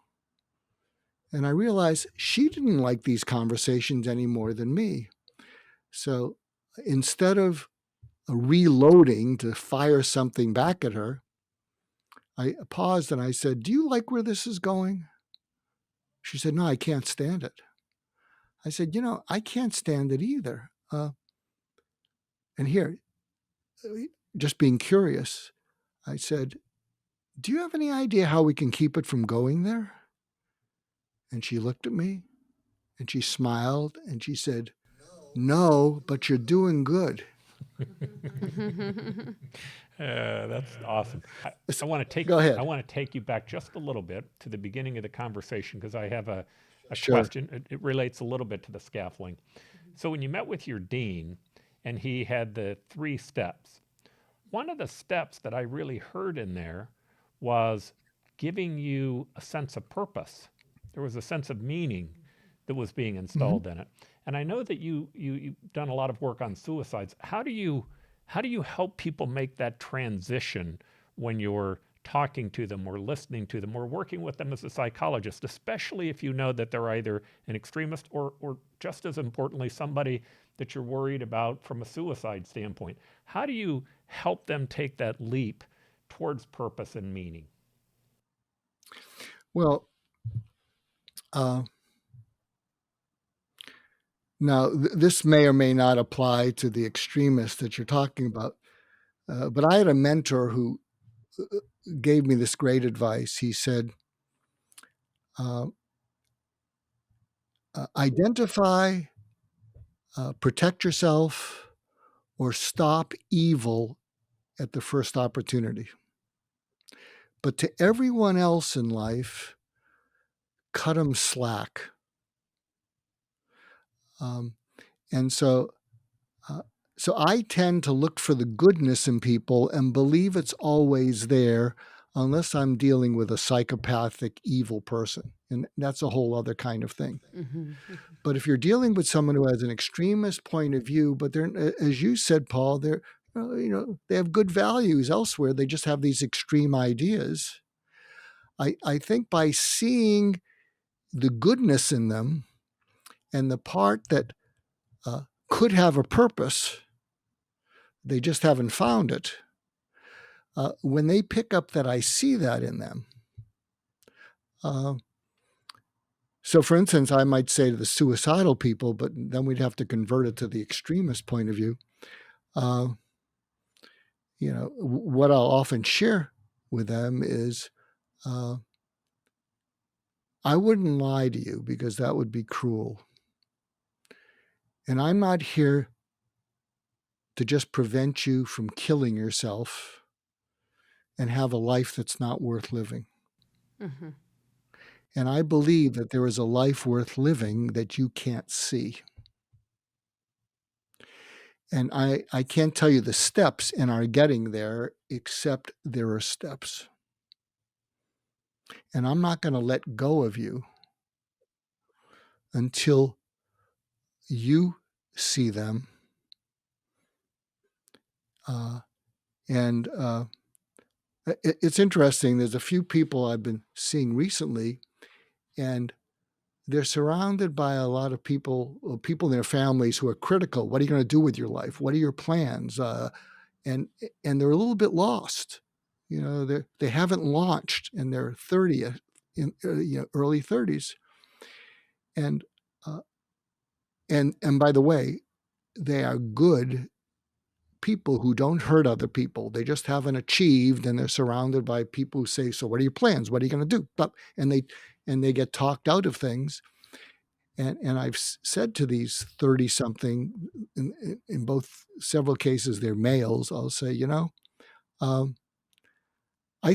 And I realized she didn't like these conversations any more than me. So instead of reloading to fire something back at her, I paused and I said, do you like where this is going? She said, no, I can't stand it. I said, I can't stand it either. And here, just being curious, I said, do you have any idea how we can keep it from going there? And she looked at me and she smiled and she said, no, but you're doing good. That's awesome. I want to take. Go ahead. I want to take you back just a little bit to the beginning of the conversation because I have a Sure. question. It relates a little bit to the scaffolding. So when you met with your dean, and he had the 3 steps, one of the steps that I really heard in there was giving you a sense of purpose. There was a sense of meaning that was being installed in it. And I know that you've done a lot of work on suicides. How do you help people make that transition when you're talking to them or listening to them or working with them as a psychologist, especially if you know that they're either an extremist or just as importantly, somebody that you're worried about from a suicide standpoint? How do you help them take that leap towards purpose and meaning? Well, now this may or may not apply to the extremists that you're talking about, but I had a mentor who gave me this great advice. He said, identify, protect yourself, or stop evil at the first opportunity. but to everyone else in life, cut them slack. And so I tend to look for the goodness in people and believe it's always there, unless I'm dealing with a psychopathic, evil person. And that's a whole other kind of thing. Mm-hmm. But if you're dealing with someone who has an extremist point of view, but they're, as you said, Paul, they're, they have good values elsewhere. They just have these extreme ideas. I think by seeing the goodness in them and the part that could have a purpose, they just haven't found it. When they pick up that I see that in them. So, for instance, I might say to the suicidal people, but then we'd have to convert it to the extremist point of view. What I'll often share with them is, I wouldn't lie to you because that would be cruel. And I'm not here to just prevent you from killing yourself and have a life that's not worth living. Mm-hmm. And I believe that there is a life worth living that you can't see. And I can't tell you the steps in our getting there, except there are steps. And I'm not going to let go of you until you see them. It's interesting. There's a few people I've been seeing recently, and they're surrounded by a lot of people in their families who are critical. What are you going to do with your life? What are your plans? And they're a little bit lost. They haven't launched in their 30th, early 30s. And by the way, they are good people who don't hurt other people. They just haven't achieved, and they're surrounded by people who say, "So what are your plans? What are you going to do?" And they get talked out of things. And I've said to these 30-something, in both several cases, they're males, I'll say, I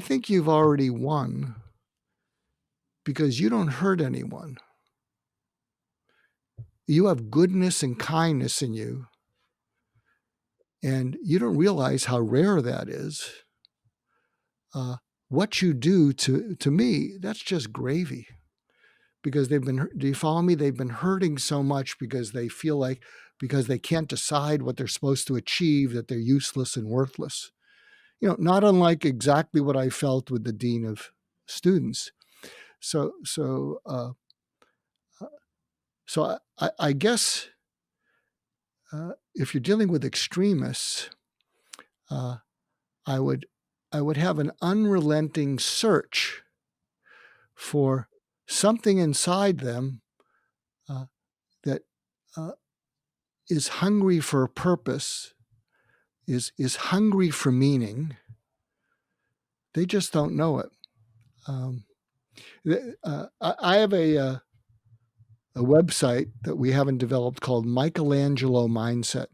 think you've already won because you don't hurt anyone. You have goodness and kindness in you, and you don't realize how rare that is. What you do to me, that's just gravy. Because do you follow me? They've been hurting so much because they feel like, because they can't decide what they're supposed to achieve, that they're useless and worthless. Not unlike exactly what I felt with the dean of students. So I guess if you're dealing with extremists, I would have an unrelenting search for something inside them that is hungry for a purpose, is hungry for meaning. They just don't know it. I have a website that we haven't developed called Michelangelo Mindset.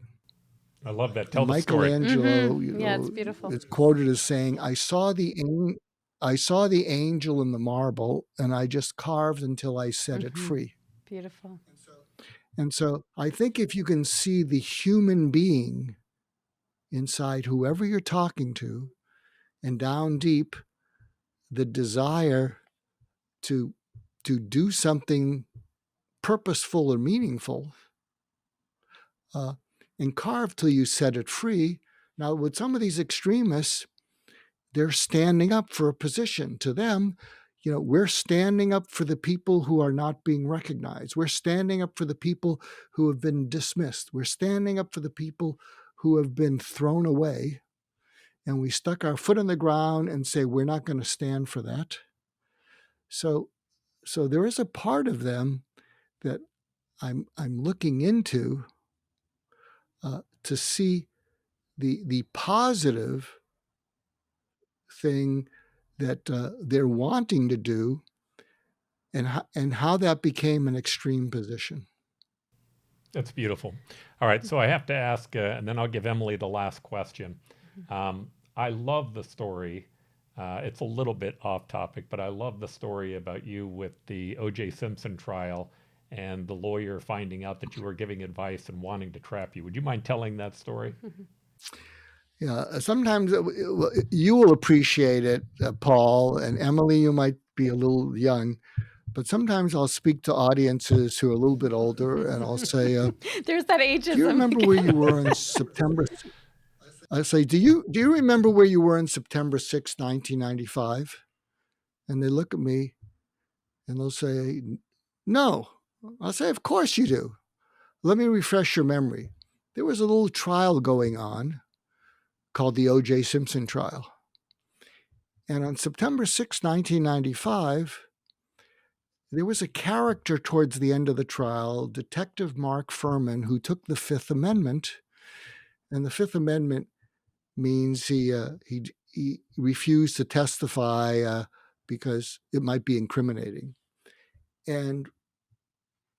I love that. Tell the story. Michelangelo, Yeah, it's beautiful. is quoted as saying, I saw the angel in the marble, and I just carved until I set it free. Beautiful. And so I think if you can see the human being inside whoever you're talking to, and down deep, the desire to do something purposeful or meaningful, and carve till you set it free. Now, with some of these extremists, they're standing up for a position. To them, we're standing up for the people who are not being recognized. We're standing up for the people who have been dismissed. We're standing up for the people who have been thrown away. And we stuck our foot in the ground and say, we're not going to stand for that. So there is a part of them that I'm looking into to see the positive thing that they're wanting to do, and how that became an extreme position. That's beautiful. All right, so I have to ask, and then I'll give Emily the last question. I love the story It's a little bit off topic, but I love the story about you with the OJ Simpson trial and the lawyer finding out that you were giving advice and wanting to trap you. Would you mind telling that story? Yeah, sometimes you will appreciate it, Paul, and Emily, you might be a little young, but sometimes I'll speak to audiences who are a little bit older, and I'll say, There's that ageism. "Do you remember where you were on September?" I say, "Do you remember where you were on September 6, 1995?" And they look at me, and they'll say, "No." I'll say, "Of course you do. Let me refresh your memory. There was a little trial going on called the OJ Simpson trial. And on September 6, 1995, there was a character towards the end of the trial, Detective Mark Furman, who took the Fifth Amendment. And the Fifth Amendment means he refused to testify because it might be incriminating. And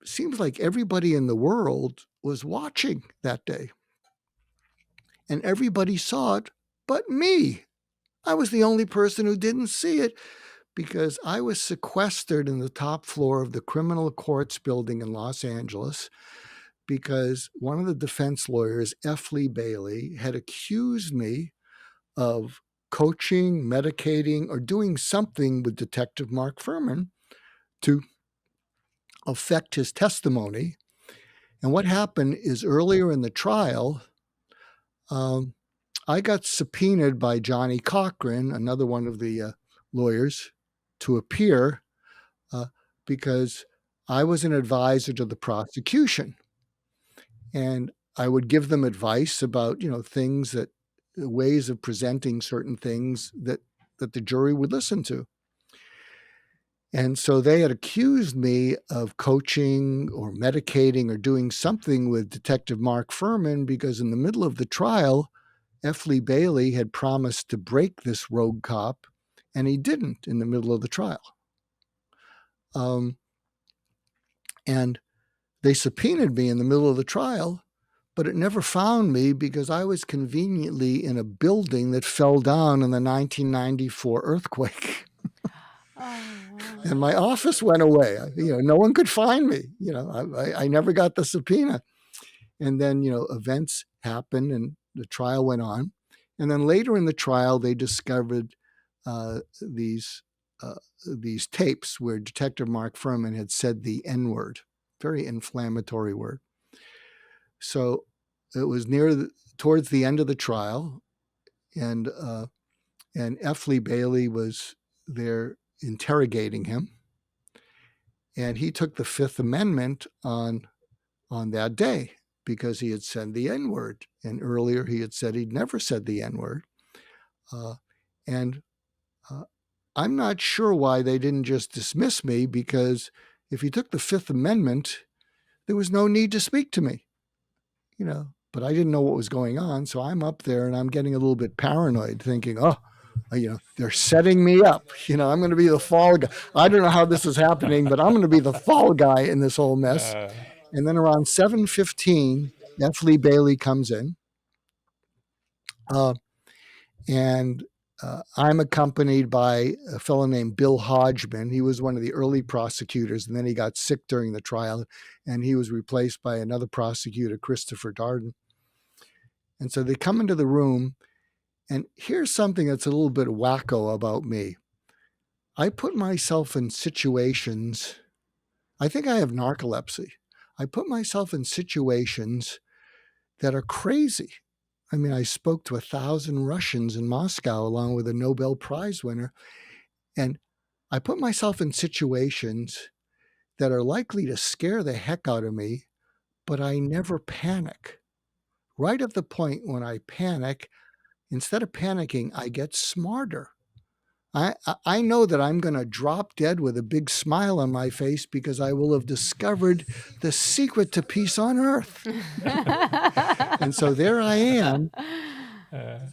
it seems like everybody in the world was watching that day. And everybody saw it but me. I was the only person who didn't see it because I was sequestered in the top floor of the criminal courts building in Los Angeles because one of the defense lawyers, F. Lee Bailey, had accused me of coaching, medicating, or doing something with Detective Mark Furman to affect his testimony. And what happened is earlier in the trial, I got subpoenaed by Johnny Cochran, another one of the lawyers, to appear because I was an advisor to the prosecution. And I would give them advice about, things that ways of presenting certain things that the jury would listen to. And so they had accused me of coaching or medicating or doing something with Detective Mark Furman because in the middle of the trial, F. Lee Bailey had promised to break this rogue cop, and he didn't in the middle of the trial. And they subpoenaed me in the middle of the trial, but it never found me because I was conveniently in a building that fell down in the 1994 earthquake. And my office went away. No one could find me. I never got the subpoena. And then, events happened and the trial went on. And then later in the trial, they discovered these tapes where Detective Mark Furman had said the N-word, very inflammatory word. So it was towards the end of the trial, and F. Lee Bailey was there interrogating him, and he took the Fifth Amendment on that day because he had said the N-word, and earlier he had said he'd never said the N-word, and I'm not sure why they didn't just dismiss me, because if he took the Fifth Amendment, there was no need to speak to me, but I didn't know what was going on. So I'm up there and I'm getting a little bit paranoid thinking, they're setting me up. I'm going to be the fall guy. I don't know how this is happening, but I'm going to be the fall guy in this whole mess. And then around 7:15, F. Lee Bailey comes in. And I'm accompanied by a fellow named Bill Hodgman. He was one of the early prosecutors, and then he got sick during the trial, and he was replaced by another prosecutor, Christopher Darden. And so they come into the room, and here's something that's a little bit wacko about me. I put myself in situations, I think I have narcolepsy. I put myself in situations that are crazy. I mean, I spoke to 1,000 Russians in Moscow along with a Nobel Prize winner, and I put myself in situations that are likely to scare the heck out of me, but I never panic. Right at the point when I panic, instead of panicking, I get smarter. I know that I'm going to drop dead with a big smile on my face because I will have discovered the secret to peace on earth. And so there I am. And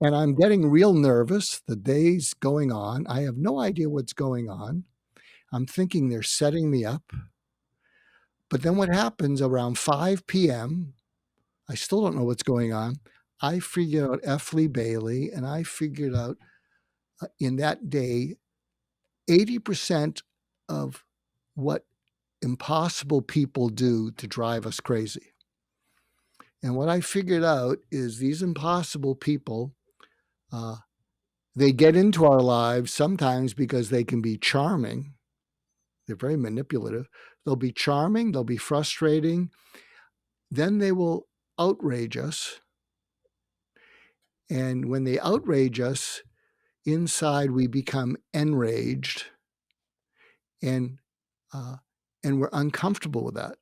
I'm getting real nervous. The day's going on. I have no idea what's going on. I'm thinking they're setting me up. But then what happens around 5 p.m., I still don't know what's going on. I figured out F. Lee Bailey, and I figured out in that day 80% of what impossible people do to drive us crazy. And what I figured out is these impossible people, they get into our lives sometimes because they can be charming. They're very manipulative. They'll be charming, they'll be frustrating. Then they will outrage us. And when they outrage us, inside we become enraged, and we're uncomfortable with that.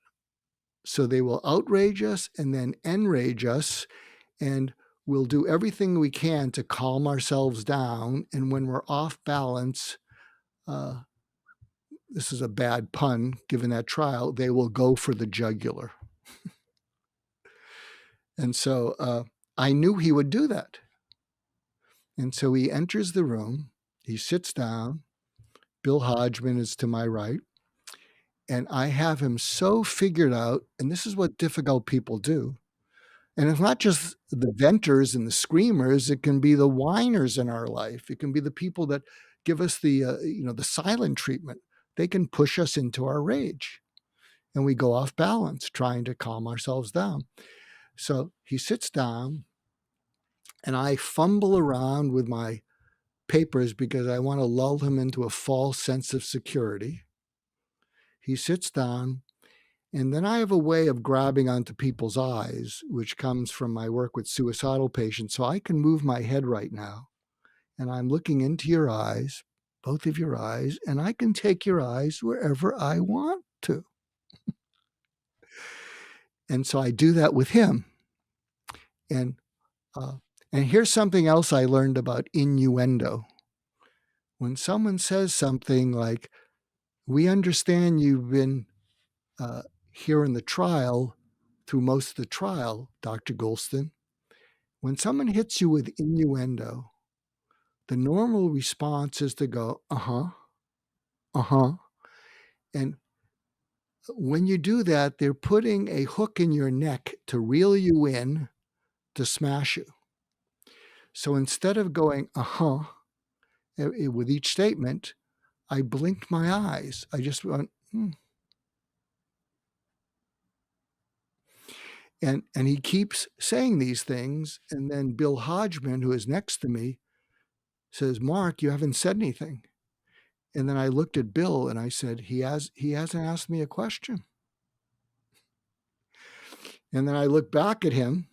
So they will outrage us and then enrage us, and we'll do everything we can to calm ourselves down. And when we're off balance, this is a bad pun given that trial, they will go for the jugular. And so I knew he would do that. And so he enters the room, he sits down, Bill Hodgman is to my right, and I have him so figured out, and this is what difficult people do. And it's not just the venters and the screamers, it can be the whiners in our life. It can be the people that give us the silent treatment. They can push us into our rage, and we go off balance trying to calm ourselves down. So he sits down, and I fumble around with my papers because I want to lull him into a false sense of security. He sits down, and then I have a way of grabbing onto people's eyes, which comes from my work with suicidal patients. So I can move my head right now, and I'm looking into your eyes, both of your eyes, and I can take your eyes wherever I want to. And so I do that with him. And here's something else I learned about innuendo. When someone says something like, "We understand you've been here in the trial through most of the trial, Dr. Goulston," when someone hits you with innuendo, the normal response is to go, uh-huh. And when you do that, they're putting a hook in your neck to reel you in, to smash you. So instead of going, with each statement, I blinked my eyes. I just went, And he keeps saying these things. And then Bill Hodgman, who is next to me, says, "Mark, you haven't said anything." And then I looked at Bill and I said, he hasn't asked me a question. And then I look back at him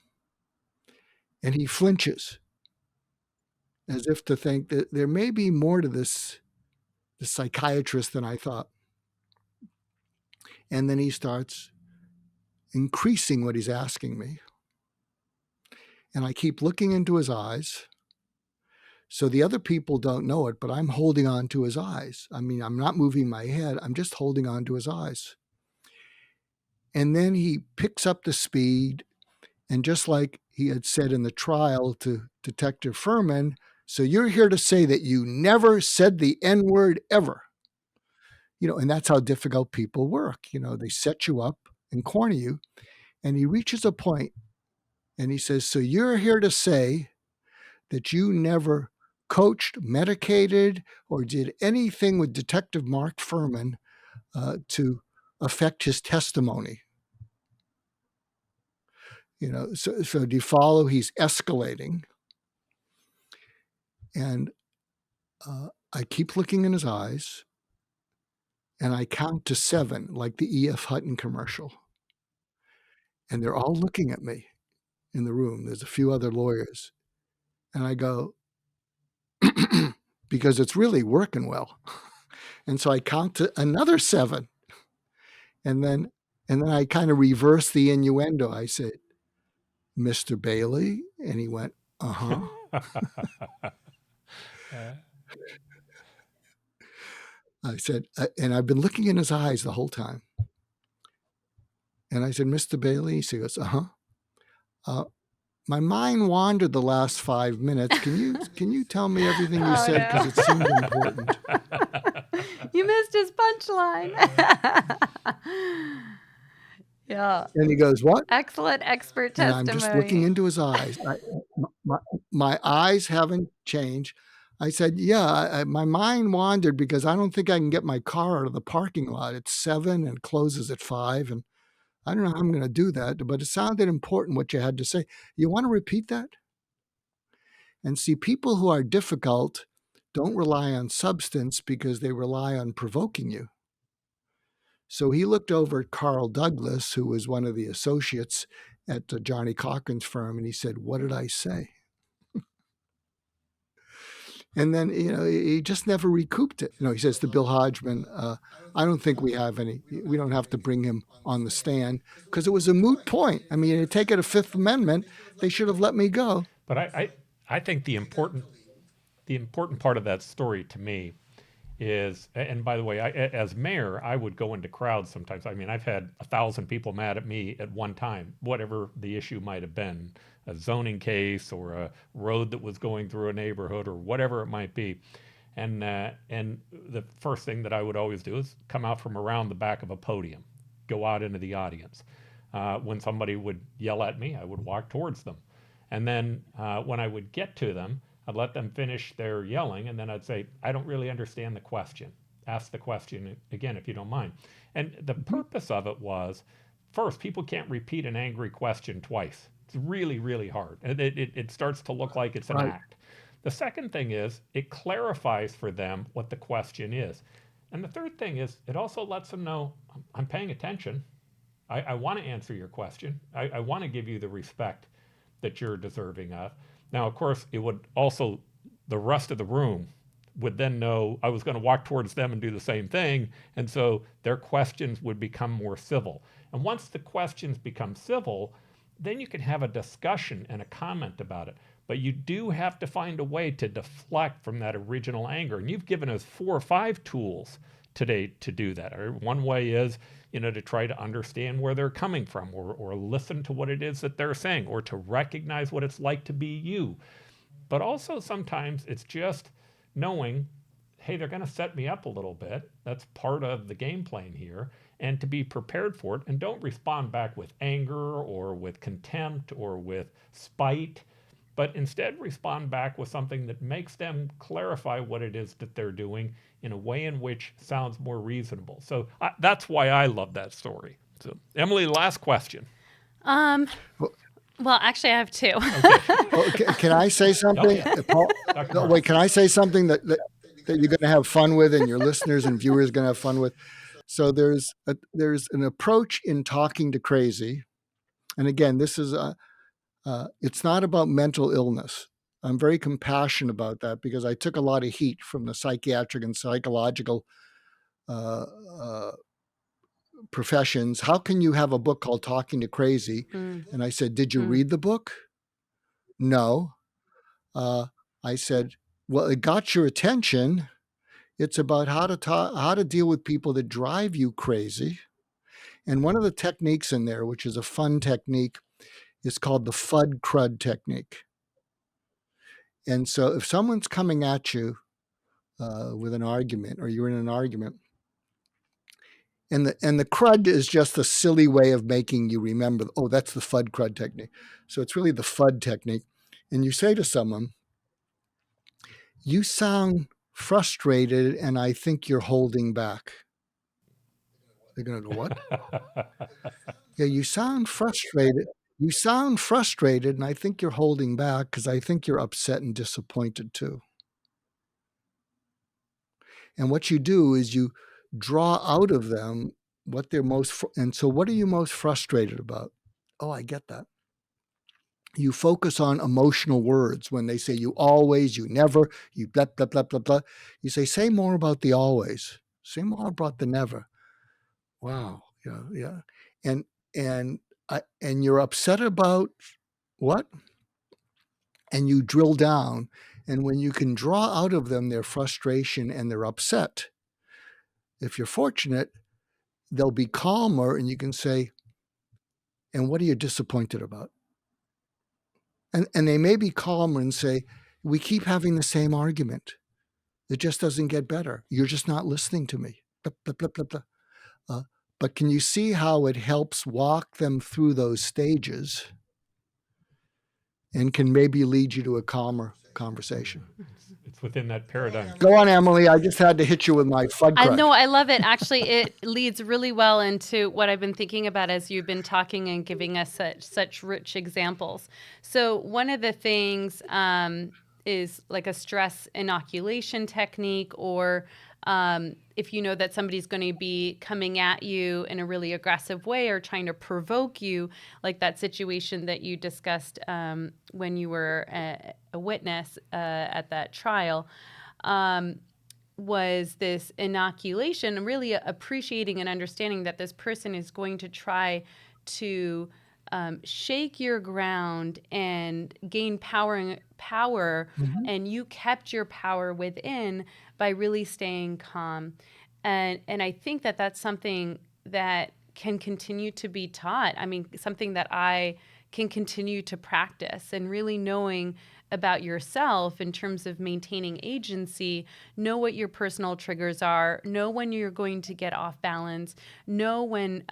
and he flinches, as if to think that there may be more to this psychiatrist than I thought. And then he starts increasing what he's asking me. And I keep looking into his eyes. So the other people don't know it, but I'm holding on to his eyes. I mean, I'm not moving my head. I'm just holding on to his eyes. And then he picks up the speed. And just like he had said in the trial to Detective Furman, "So you're here to say that you never said the N-word ever." And that's how difficult people work. They set you up and corner you. And he reaches a point and he says, "So you're here to say that you never coached, medicated, or did anything with Detective Mark Furman to affect his testimony?" So do you follow? He's escalating. And I keep looking in his eyes, and I count to 7, like the E.F. Hutton commercial. And they're all looking at me in the room. There's a few other lawyers. And I go, because it's really working well. And so I count to another 7. And then I kind of reverse the innuendo. I said, "Mr. Bailey?" And he went, "Uh-huh." I said, and I've been looking in his eyes the whole time. And I said, "Mr. Bailey?" He goes, "Uh-huh. My mind wandered the last 5 minutes. Can you tell me everything you said? Because it seemed important." You missed his punchline. Yeah. And he goes, what? Excellent expert And I'm just looking testimony. into his eyes. My eyes haven't changed. I said, yeah, my mind wandered because I don't think I can get my car out of the parking lot. It's 7 and closes at 5. And I don't know how I'm going to do that, but it sounded important what you had to say. You want to repeat that? And see, people who are difficult don't rely on substance because they rely on provoking you. So he looked over at Carl Douglas, who was one of the associates at Johnny Cochran's firm, and he said, what did I say? And then, he just never recouped it. He says to Bill Hodgman, I don't think we don't have to bring him on the stand because it was a moot point. I mean, to take it a Fifth Amendment, they should have let me go. But I think the important part of that story to me is, and by the way, as mayor, I would go into crowds sometimes. I mean, I've had 1,000 people mad at me at one time, whatever the issue might have been, a zoning case or a road that was going through a neighborhood or whatever it might be. And the first thing that I would always do is come out from around the back of a podium, go out into the audience. When somebody would yell at me, I would walk towards them. And then when I would get to them, I'd let them finish their yelling, and then I'd say, I don't really understand the question. Ask the question again, if you don't mind. And the purpose of it was, first, people can't repeat an angry question twice. It's really, really hard. And it starts to look like it's an act. The second thing is, it clarifies for them what the question is. And the third thing is, it also lets them know, I'm paying attention. I want to answer your question. I want to give you the respect that you're deserving of. Now, of course, it would also, the rest of the room would then know I was going to walk towards them and do the same thing. And so their questions would become more civil. And once the questions become civil, then you can have a discussion and a comment about it. But you do have to find a way to deflect from that original anger. And you've given us 4 or 5 tools today to do that. One way is, to try to understand where they're coming from, or listen to what it is that they're saying, or to recognize what it's like to be you. But also sometimes it's just knowing, hey, they're going to set me up a little bit. That's part of the game plan here. And to be prepared for it, and don't respond back with anger or with contempt or with spite, but instead respond back with something that makes them clarify what it is that they're doing in a way in which sounds more reasonable. So that's why I love that story. So, Emily, last question. Well, actually, I have 2. Okay. Can I say something? Oh, yeah. Paul, wait, can I say something that you're going to have fun with, and your listeners and viewers are going to have fun with? So there's an approach in talking to crazy, and again, this is it's not about mental illness. I'm very compassionate about that because I took a lot of heat from the psychiatric and psychological professions. How can you have a book called Talking to Crazy? And I said, did you read the book? No. I said, well, it got your attention. It's about how to deal with people that drive you crazy. And one of the techniques in there, which is a fun technique, is called the FUD crud technique. And so if someone's coming at you with an argument, or you're in an argument, and the crud is just a silly way of making you remember, oh, that's the FUD crud technique. So it's really the FUD technique. And you say to someone, you sound frustrated, and I think you're holding back. They're going to go, what? Yeah, you sound frustrated. You sound frustrated, and I think you're holding back because I think you're upset and disappointed too. And what you do is you draw out of them what they're and so what are you most frustrated about? Oh, I get that. You focus on emotional words when they say you always, you never, you blah, blah, blah, blah, blah. You say more about the always. Say more about the never. Wow. Yeah. And you're upset about what? And you drill down. And when you can draw out of them their frustration and their upset, if you're fortunate, they'll be calmer, and you can say, and what are you disappointed about? And they may be calmer and say, we keep having the same argument. It just doesn't get better. You're just not listening to me. Blah, blah, blah, blah, blah. but can you see how it helps walk them through those stages and can maybe lead you to a calmer conversation? It's within that paradigm. Go on, Emily. I just had to hit you with my FUD I crud. know, I love it. Actually, it leads really well into what I've been thinking about as you've been talking and giving us such rich examples. So one of the things is like a stress inoculation technique, or if you know that somebody's going to be coming at you in a really aggressive way or trying to provoke you, like that situation that you discussed when you were a witness at that trial. Was this inoculation, really appreciating and understanding that this person is going to try to shake your ground and gain power, and you kept your power within by really staying calm. And I think that that's something that can continue to be taught. I mean, something that I can continue to practice, and really knowing about yourself in terms of maintaining agency, know what your personal triggers are, know when you're going to get off balance, know when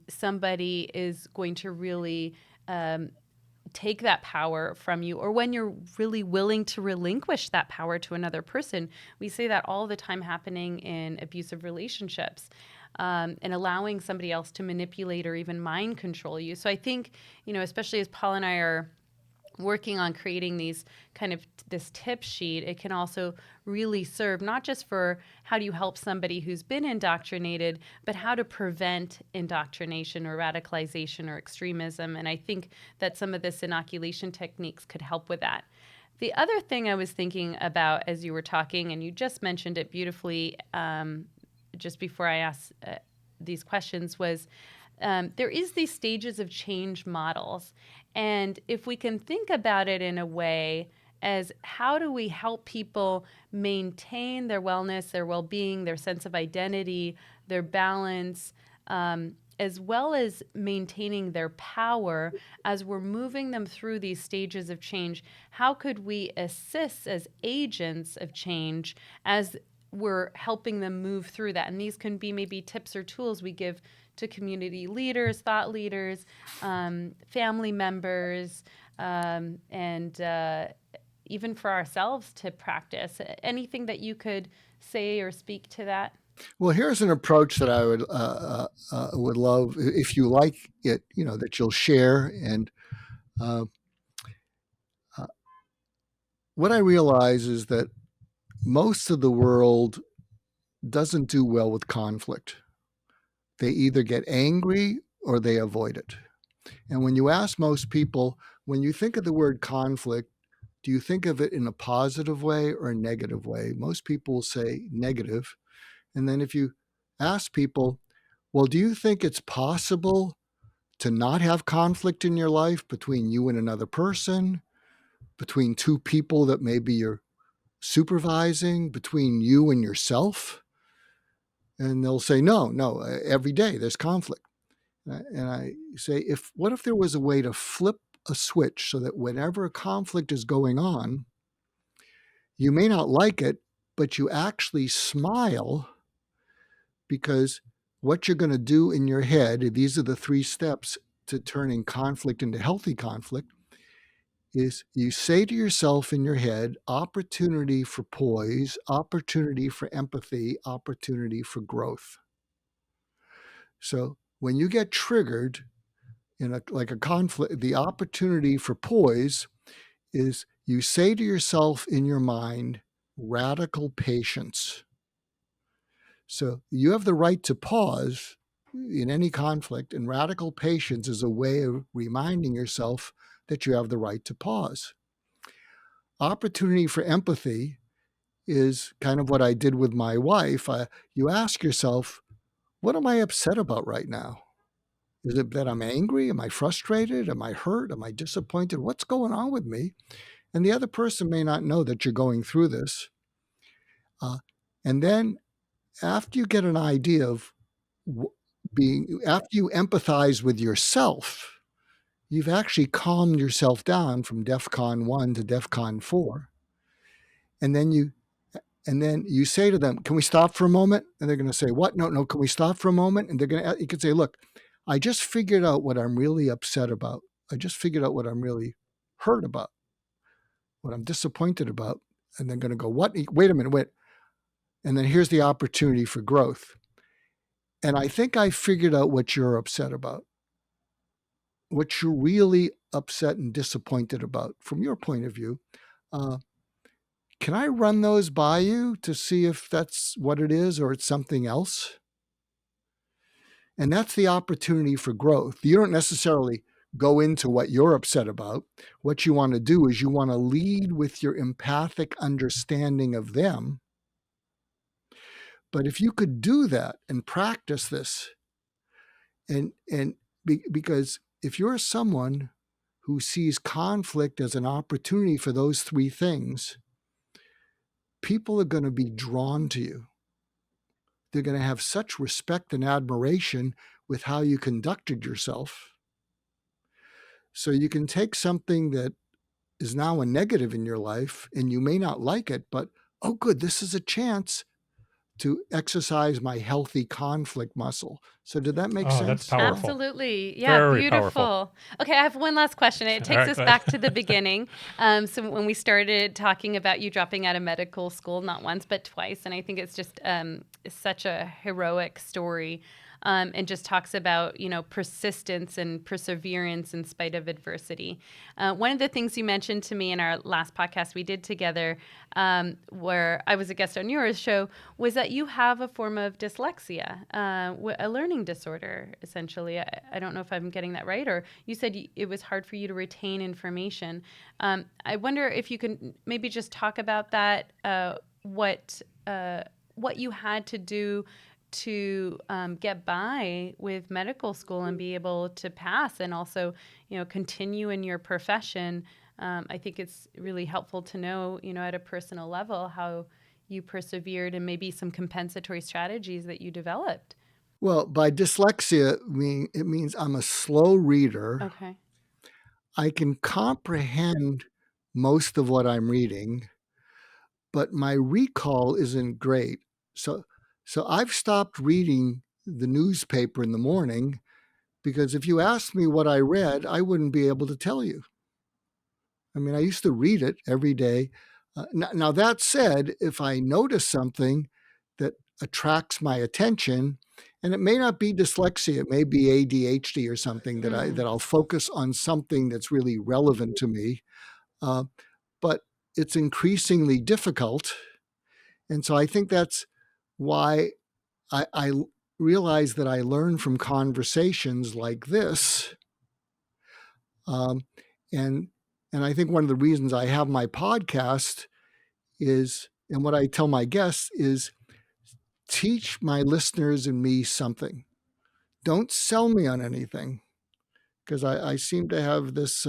somebody is going to really take that power from you, or when you're really willing to relinquish that power to another person. We see that all the time happening in abusive relationships. And allowing somebody else to manipulate or even mind control you. So I think, especially as Paul and I are working on creating these this tip sheet, it can also really serve not just for how do you help somebody who's been indoctrinated, but how to prevent indoctrination or radicalization or extremism. And I think that some of this inoculation techniques could help with that. The other thing I was thinking about as you were talking, and you just mentioned it beautifully just before I asked these questions, was there is these stages of change models. And if we can think about it in a way as how do we help people maintain their wellness, their well-being, their sense of identity, their balance, as well as maintaining their power as we're moving them through these stages of change, how could we assist as agents of change as we're helping them move through that? And these can be maybe tips or tools we give to community leaders, thought leaders, family members, and even for ourselves to practice. Anything that you could say or speak to that? Well, here's an approach that I would love, if you like it, that you'll share. And what I realize is that most of the world doesn't do well with conflict. They either get angry or they avoid it. And when you ask most people, when you think of the word conflict, do you think of it in a positive way or a negative way? Most people will say negative. And then if you ask people, well, do you think it's possible to not have conflict in your life between you and another person, between two people that maybe you're supervising, between you and yourself? And they'll say, no, every day there's conflict. And I say, what if there was a way to flip a switch so that whenever a conflict is going on, you may not like it, but you actually smile, because what you're going to do in your head, these are the 3 steps to turning conflict into healthy conflict, is you say to yourself in your head, opportunity for poise, opportunity for empathy, opportunity for growth. So when you get triggered in a conflict, the opportunity for poise is you say to yourself in your mind, radical patience. So you have the right to pause in any conflict, and radical patience is a way of reminding yourself that you have the right to pause. Opportunity for empathy is kind of what I did with my wife. You ask yourself, what am I upset about right now? Is it that I'm angry? Am I frustrated? Am I hurt? Am I disappointed? What's going on with me? And the other person may not know that you're going through this. And then after you get an idea of after you empathize with yourself, you've actually calmed yourself down from DEFCON 1 to DEFCON 4. And then you And then you say to them, can we stop for a moment? And they're going to say, what? No, can we stop for a moment? And you can say, look, I just figured out what I'm really upset about. I just figured out what I'm really hurt about, what I'm disappointed about. And they're going to go, what? Wait a minute, wait. And then here's the opportunity for growth. And I think I figured out what you're upset about, what you're really upset and disappointed about from your point of view. Can I run those by you to see if that's what it is or it's something else? And that's the opportunity for growth. You don't necessarily go into what you're upset about. What you want to do is you want to lead with your empathic understanding of them. But if you could do that and practice this, because if you're someone who sees conflict as an opportunity for those three things, people are going to be drawn to you. They're going to have such respect and admiration with how you conducted yourself. So you can take something that is now a negative in your life and you may not like it, but, oh, good, this is a chance to exercise my healthy conflict muscle. So did that make sense? That's powerful. Absolutely. Yeah, Very beautiful. powerful. Okay, I have one last question. It takes us back to the beginning. So when we started talking about you dropping out of medical school, not once, but twice, and I think it's just such a heroic story. And just talks about, persistence and perseverance in spite of adversity. One of the things you mentioned to me in our last podcast we did together, where I was a guest on your show, was that you have a form of dyslexia, a learning disorder, essentially. I don't know if I'm getting that right, or you said it was hard for you to retain information. I wonder if you can maybe just talk about that, what you had to do to get by with medical school and be able to pass and also, continue in your profession. I think it's really helpful to know, at a personal level, how you persevered and maybe some compensatory strategies that you developed. Well, by dyslexia, it means I'm a slow reader. Okay. I can comprehend most of what I'm reading, but my recall isn't great. So I've stopped reading the newspaper in the morning because if you asked me what I read, I wouldn't be able to tell you. I mean, I used to read it every day. Now, that said, if I notice something that attracts my attention, and it may not be dyslexia, it may be ADHD or something that I'll focus on something that's really relevant to me. But it's increasingly difficult. And so I think that's why I realize that I learn from conversations like this. And I think one of the reasons I have my podcast is, and what I tell my guests is, teach my listeners and me something. Don't sell me on anything, because I seem to have this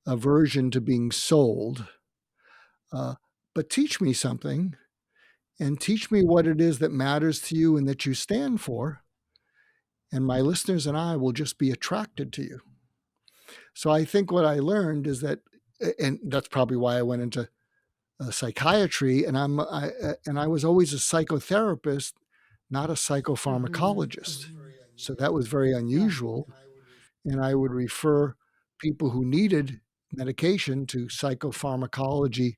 aversion to being sold. But teach me something, and teach me what it is that matters to you and that you stand for. And my listeners and I will just be attracted to you. So I think what I learned is that, and that's probably why I went into psychiatry, and I was always a psychotherapist, not a psychopharmacologist. So that was very unusual. And I would refer people who needed medication to psychopharmacology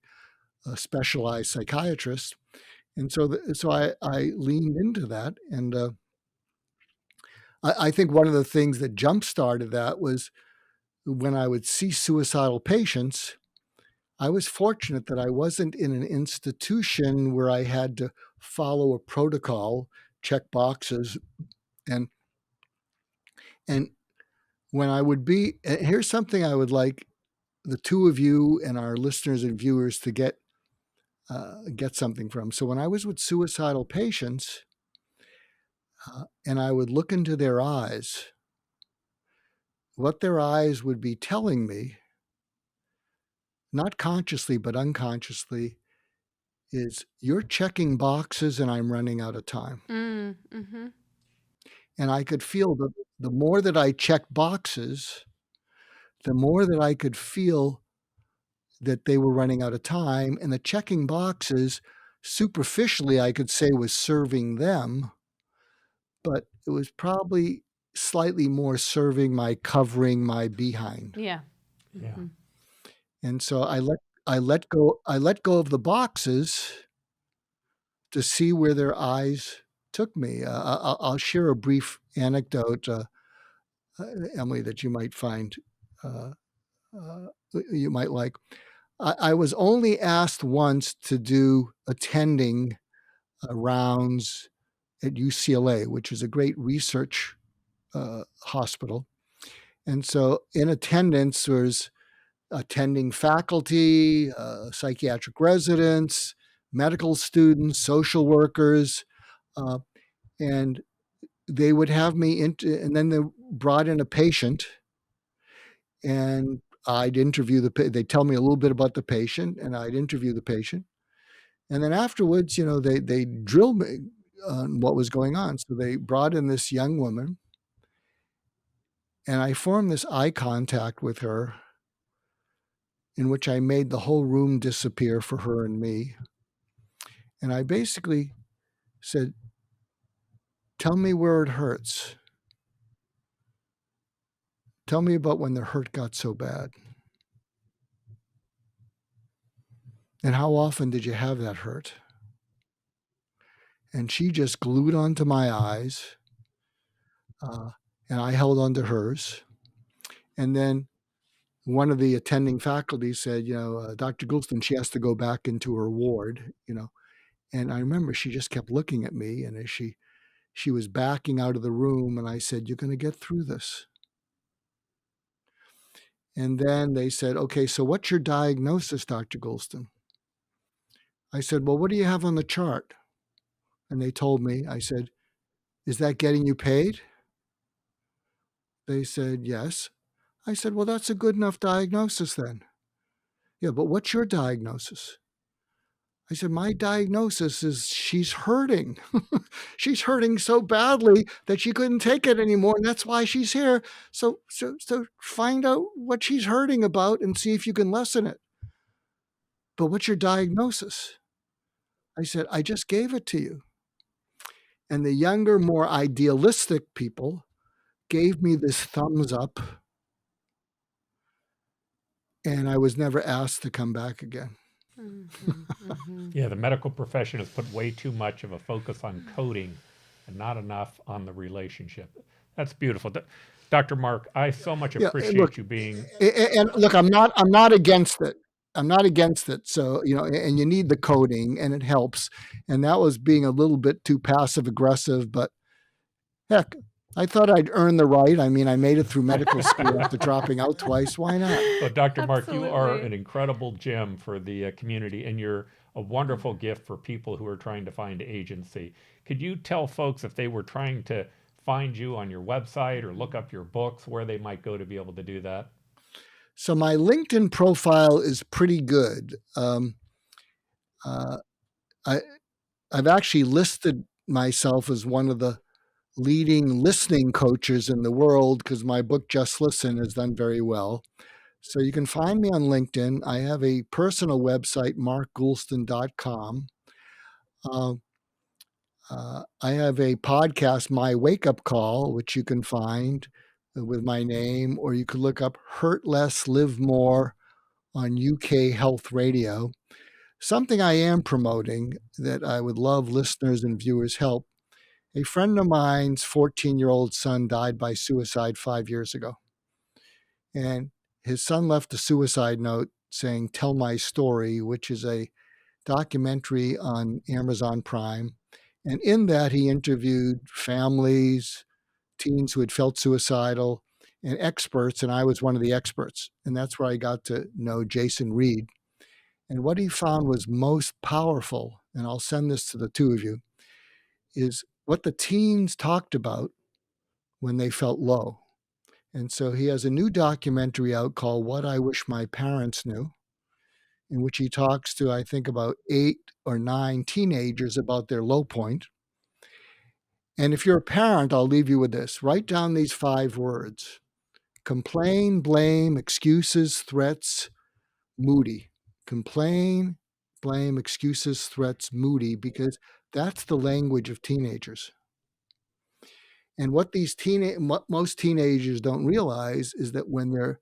specialized psychiatrists. And so I leaned into that. And I think one of the things that jump-started that was when I would see suicidal patients, I was fortunate that I wasn't in an institution where I had to follow a protocol, check boxes. And when I would be, here's something I would like the two of you and our listeners and viewers to get something from. So when I was with suicidal patients, and I would look into their eyes, what their eyes would be telling me, not consciously but unconsciously, is you're checking boxes and I'm running out of time. Mm-hmm. And I could feel that the more that I checked boxes, the more that I could feel that they were running out of time. And the checking boxes superficially I could say was serving them, but it was probably slightly more covering my behind. Yeah. Yeah. Mhm. And so I let go of the boxes to see where their eyes took me. I'll share a brief anecdote, Emily, that you might find uh, you might like. I was only asked once to do attending rounds at UCLA, which is a great research hospital. And so in attendance was attending faculty, psychiatric residents, medical students, social workers, uh, and they would have me and then they brought in a patient, and I'd interview they'd tell me a little bit about the patient, and I'd interview the patient. And then afterwards, they drilled me on what was going on. So they brought in this young woman, and I formed this eye contact with her in which I made the whole room disappear for her and me. And I basically said, "Tell me where it hurts. Tell me about when the hurt got so bad. And how often did you have that hurt?" And she just glued onto my eyes, and I held onto hers. And then one of the attending faculty said, Dr. Goulston, she has to go back into her ward, And I remember she just kept looking at me, and as she was backing out of the room, and I said, "You're going to get through this." And then they said, "Okay, so what's your diagnosis, Dr. Goulston?" I said, "Well, what do you have on the chart?" And they told me. I said, "Is that getting you paid?" They said, "Yes." I said, "Well, that's a good enough diagnosis then." "Yeah, but what's your diagnosis?" I said, "My diagnosis is she's hurting. She's hurting so badly that she couldn't take it anymore, and that's why she's here. So find out what she's hurting about and see if you can lessen it. But what's your diagnosis?" I said, "I just gave it to you." And the younger, more idealistic people gave me this thumbs up, and I was never asked to come back again. Mhm. Mhm. Yeah, the medical profession has put way too much of a focus on coding and not enough on the relationship. That's beautiful. Dr. Mark, I so much Yeah, appreciate you being. and look, I'm not against it. I'm not against it. So, and you need the coding, and it helps. And that was being a little bit too passive aggressive, but heck, I thought I'd earn the right. I mean, I made it through medical school after dropping out twice. Why not? So, Dr. Mark, you are Absolutely. an incredible gem for the community, and you're a wonderful gift for people who are trying to find agency. Could you tell folks if they were trying to find you on your website or look up your books, where they might go to be able to do that? So my LinkedIn profile is pretty good. Uh, I, I've actually listed myself as one of the leading listening coaches in the world because my book, Just Listen, has done very well. So you can find me on LinkedIn. I have a personal website, markgoulston.com. Uh, I have a podcast, My Wake Up Call, which you can find with my name, or you could look up Hurt Less, Live More on UK Health Radio. Something I am promoting that I would love listeners and viewers help. A friend of mine's 14-year-old son died by suicide 5 years ago. And his son left a suicide note saying, "Tell my story," which is a documentary on Amazon Prime. And in that, he interviewed families, teens who had felt suicidal, and experts. And I was one of the experts. And that's where I got to know Jason Reed. And what he found was most powerful, and I'll send this to the two of you, is what the teens talked about when they felt low. And so he has a new documentary out called What I Wish My Parents Knew, in which he talks to, I think, about 8 or 9 teenagers about their low point. And if you're a parent, I'll leave you with this. Write down these 5 words: complain, blame, excuses, threats, moody. Complain, blame, excuses, threats, moody, because that's the language of teenagers. And what most teenagers don't realize is that when they're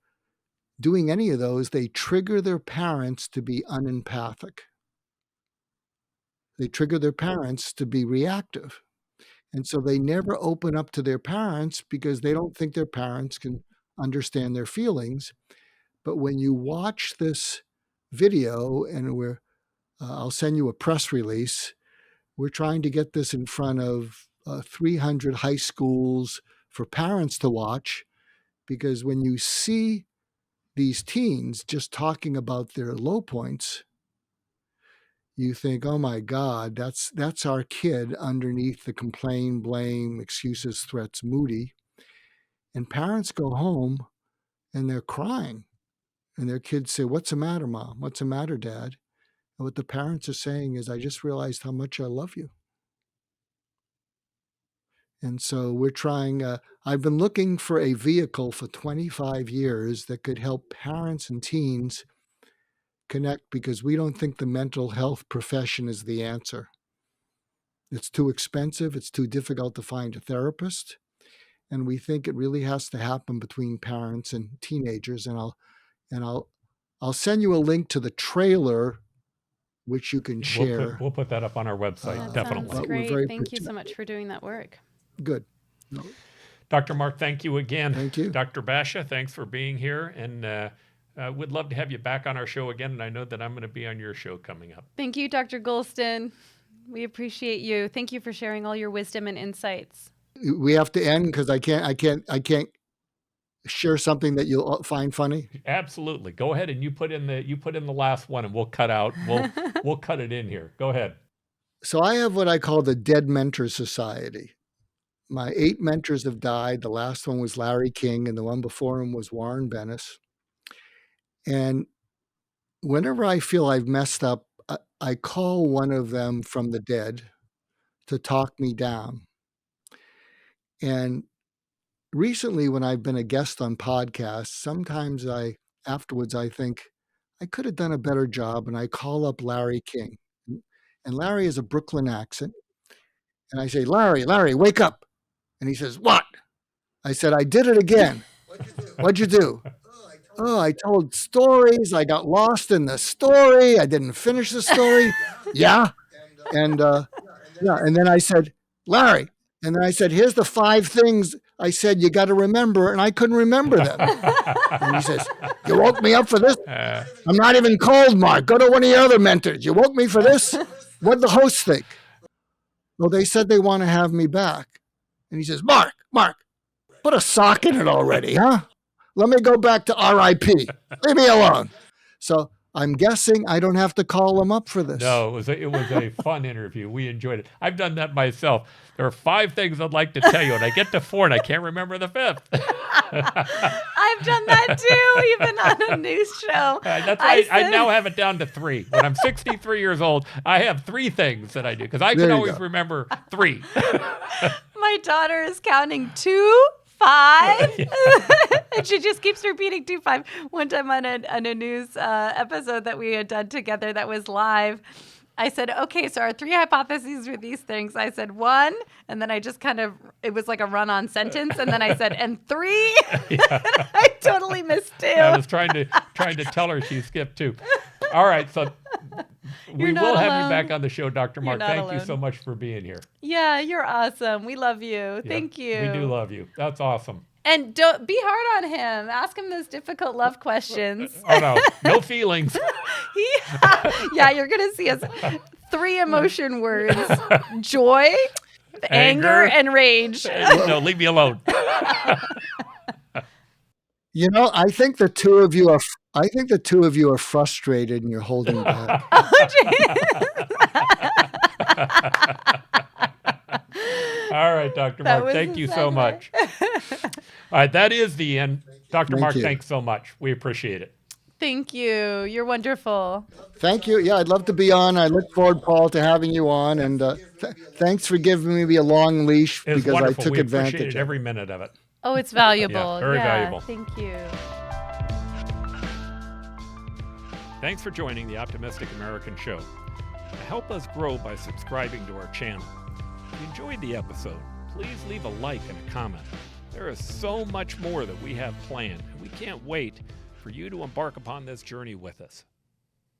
doing any of those, they trigger their parents to be unempathic. They trigger their parents to be reactive. And so they never open up to their parents because they don't think their parents can understand their feelings. But when you watch this video, and I'll send you a press release, we're trying to get this in front of 300 high schools for parents to watch, because when you see these teens just talking about their low points, you think, oh my God, that's our kid underneath the complain, blame, excuses, threats, moody. And parents go home and they're crying. And their kids say, what's the matter, Mom? What's the matter, Dad? And what the parents are saying is, I just realized how much I love you. And so we're trying, I've been looking for a vehicle for 25 years that could help parents and teens connect, because we don't think the mental health profession is the answer. It's too expensive. It's too difficult to find a therapist. And we think it really has to happen between parents and teenagers. And I'll send you a link to the trailer, which you can share. We'll put that up on our website, That definitely. sounds great. Thank you so much for doing that work. Good. Dr. Mark, thank you again. Thank you. Dr. Bashah, thanks for being here. And we'd love to have you back on our show again. And I know that I'm going to be on your show coming up. Thank you, Dr. Goulston. We appreciate you. Thank you for sharing all your wisdom and insights. We have to end because I can't share something that you'll find funny. Absolutely. Go ahead and you put in the last one, and we'll cut it in here. Go ahead. So I have what I call the Dead Mentor Society. My 8 mentors have died. The last one was Larry King, and the one before him was Warren Bennis. And whenever I feel I've messed up, I call one of them from the dead to talk me down. And recently, when I've been a guest on podcasts, sometimes afterwards I think I could have done a better job, and I call up Larry King. And Larry has a Brooklyn accent. And I say, Larry, wake up. And he says, what? I said, I did it again. What'd you do? Oh, I told stories. I got lost in the story. I didn't finish the story. Yeah. And and then I said, Larry. And then I said, here's the 5 things I said you got to remember, and I couldn't remember them. And he says, you woke me up for this? I'm not even cold, Mark. Go to one of your other mentors. You woke me for this? What'd the host think? Well, they said they want to have me back. And he says, Mark, put a sock in it already, huh? Let me go back to RIP. Leave me alone. So I'm guessing I don't have to call him up for this. No, it was a fun interview. We enjoyed it. I've done that myself. There are 5 things I'd like to tell you, and I get to 4, and I can't remember the 5th. I've done that too, even on a news show. That's why I now have it down to 3. When I'm 63 years old, I have 3 things that I do, because I can always remember 3. My daughter is counting 2, 5, and she just keeps repeating 2, 5. One time on a news episode that we had done together that was live, I said, okay, so our 3 hypotheses were these things. I said 1, and then I just it was like a run-on sentence, and then I said, and 3. I totally missed 2. I was trying to tell her she skipped 2. All right, so we will have you back on the show, Dr. Mark. Thank you so much for being here. Yeah, you're awesome. We love you. Thank you. We do love you. That's awesome. And don't be hard on him. Ask him those difficult love questions. Oh, no feelings. Yeah, you're going to see us 3 emotion words: joy, anger, and rage. No, leave me alone. You know, I think the two of you are frustrated and you're holding back. All right, Dr. Mark, thank you so much. All right, that is the end. Dr. Mark, thanks so much. We appreciate it. Thank you. You're wonderful. Thank you. Yeah, I'd love to be on. I look forward, Paul, to having you on. And thanks for giving me a long leash because wonderful. I took advantage. We appreciated every minute of it. Oh, it's valuable. Yeah, very valuable. Thank you. Thanks for joining the Optimistic American Show. Help us grow by subscribing to our channel. If you enjoyed the episode, please leave a like and a comment. There is so much more that we have planned, and we can't wait for you to embark upon this journey with us.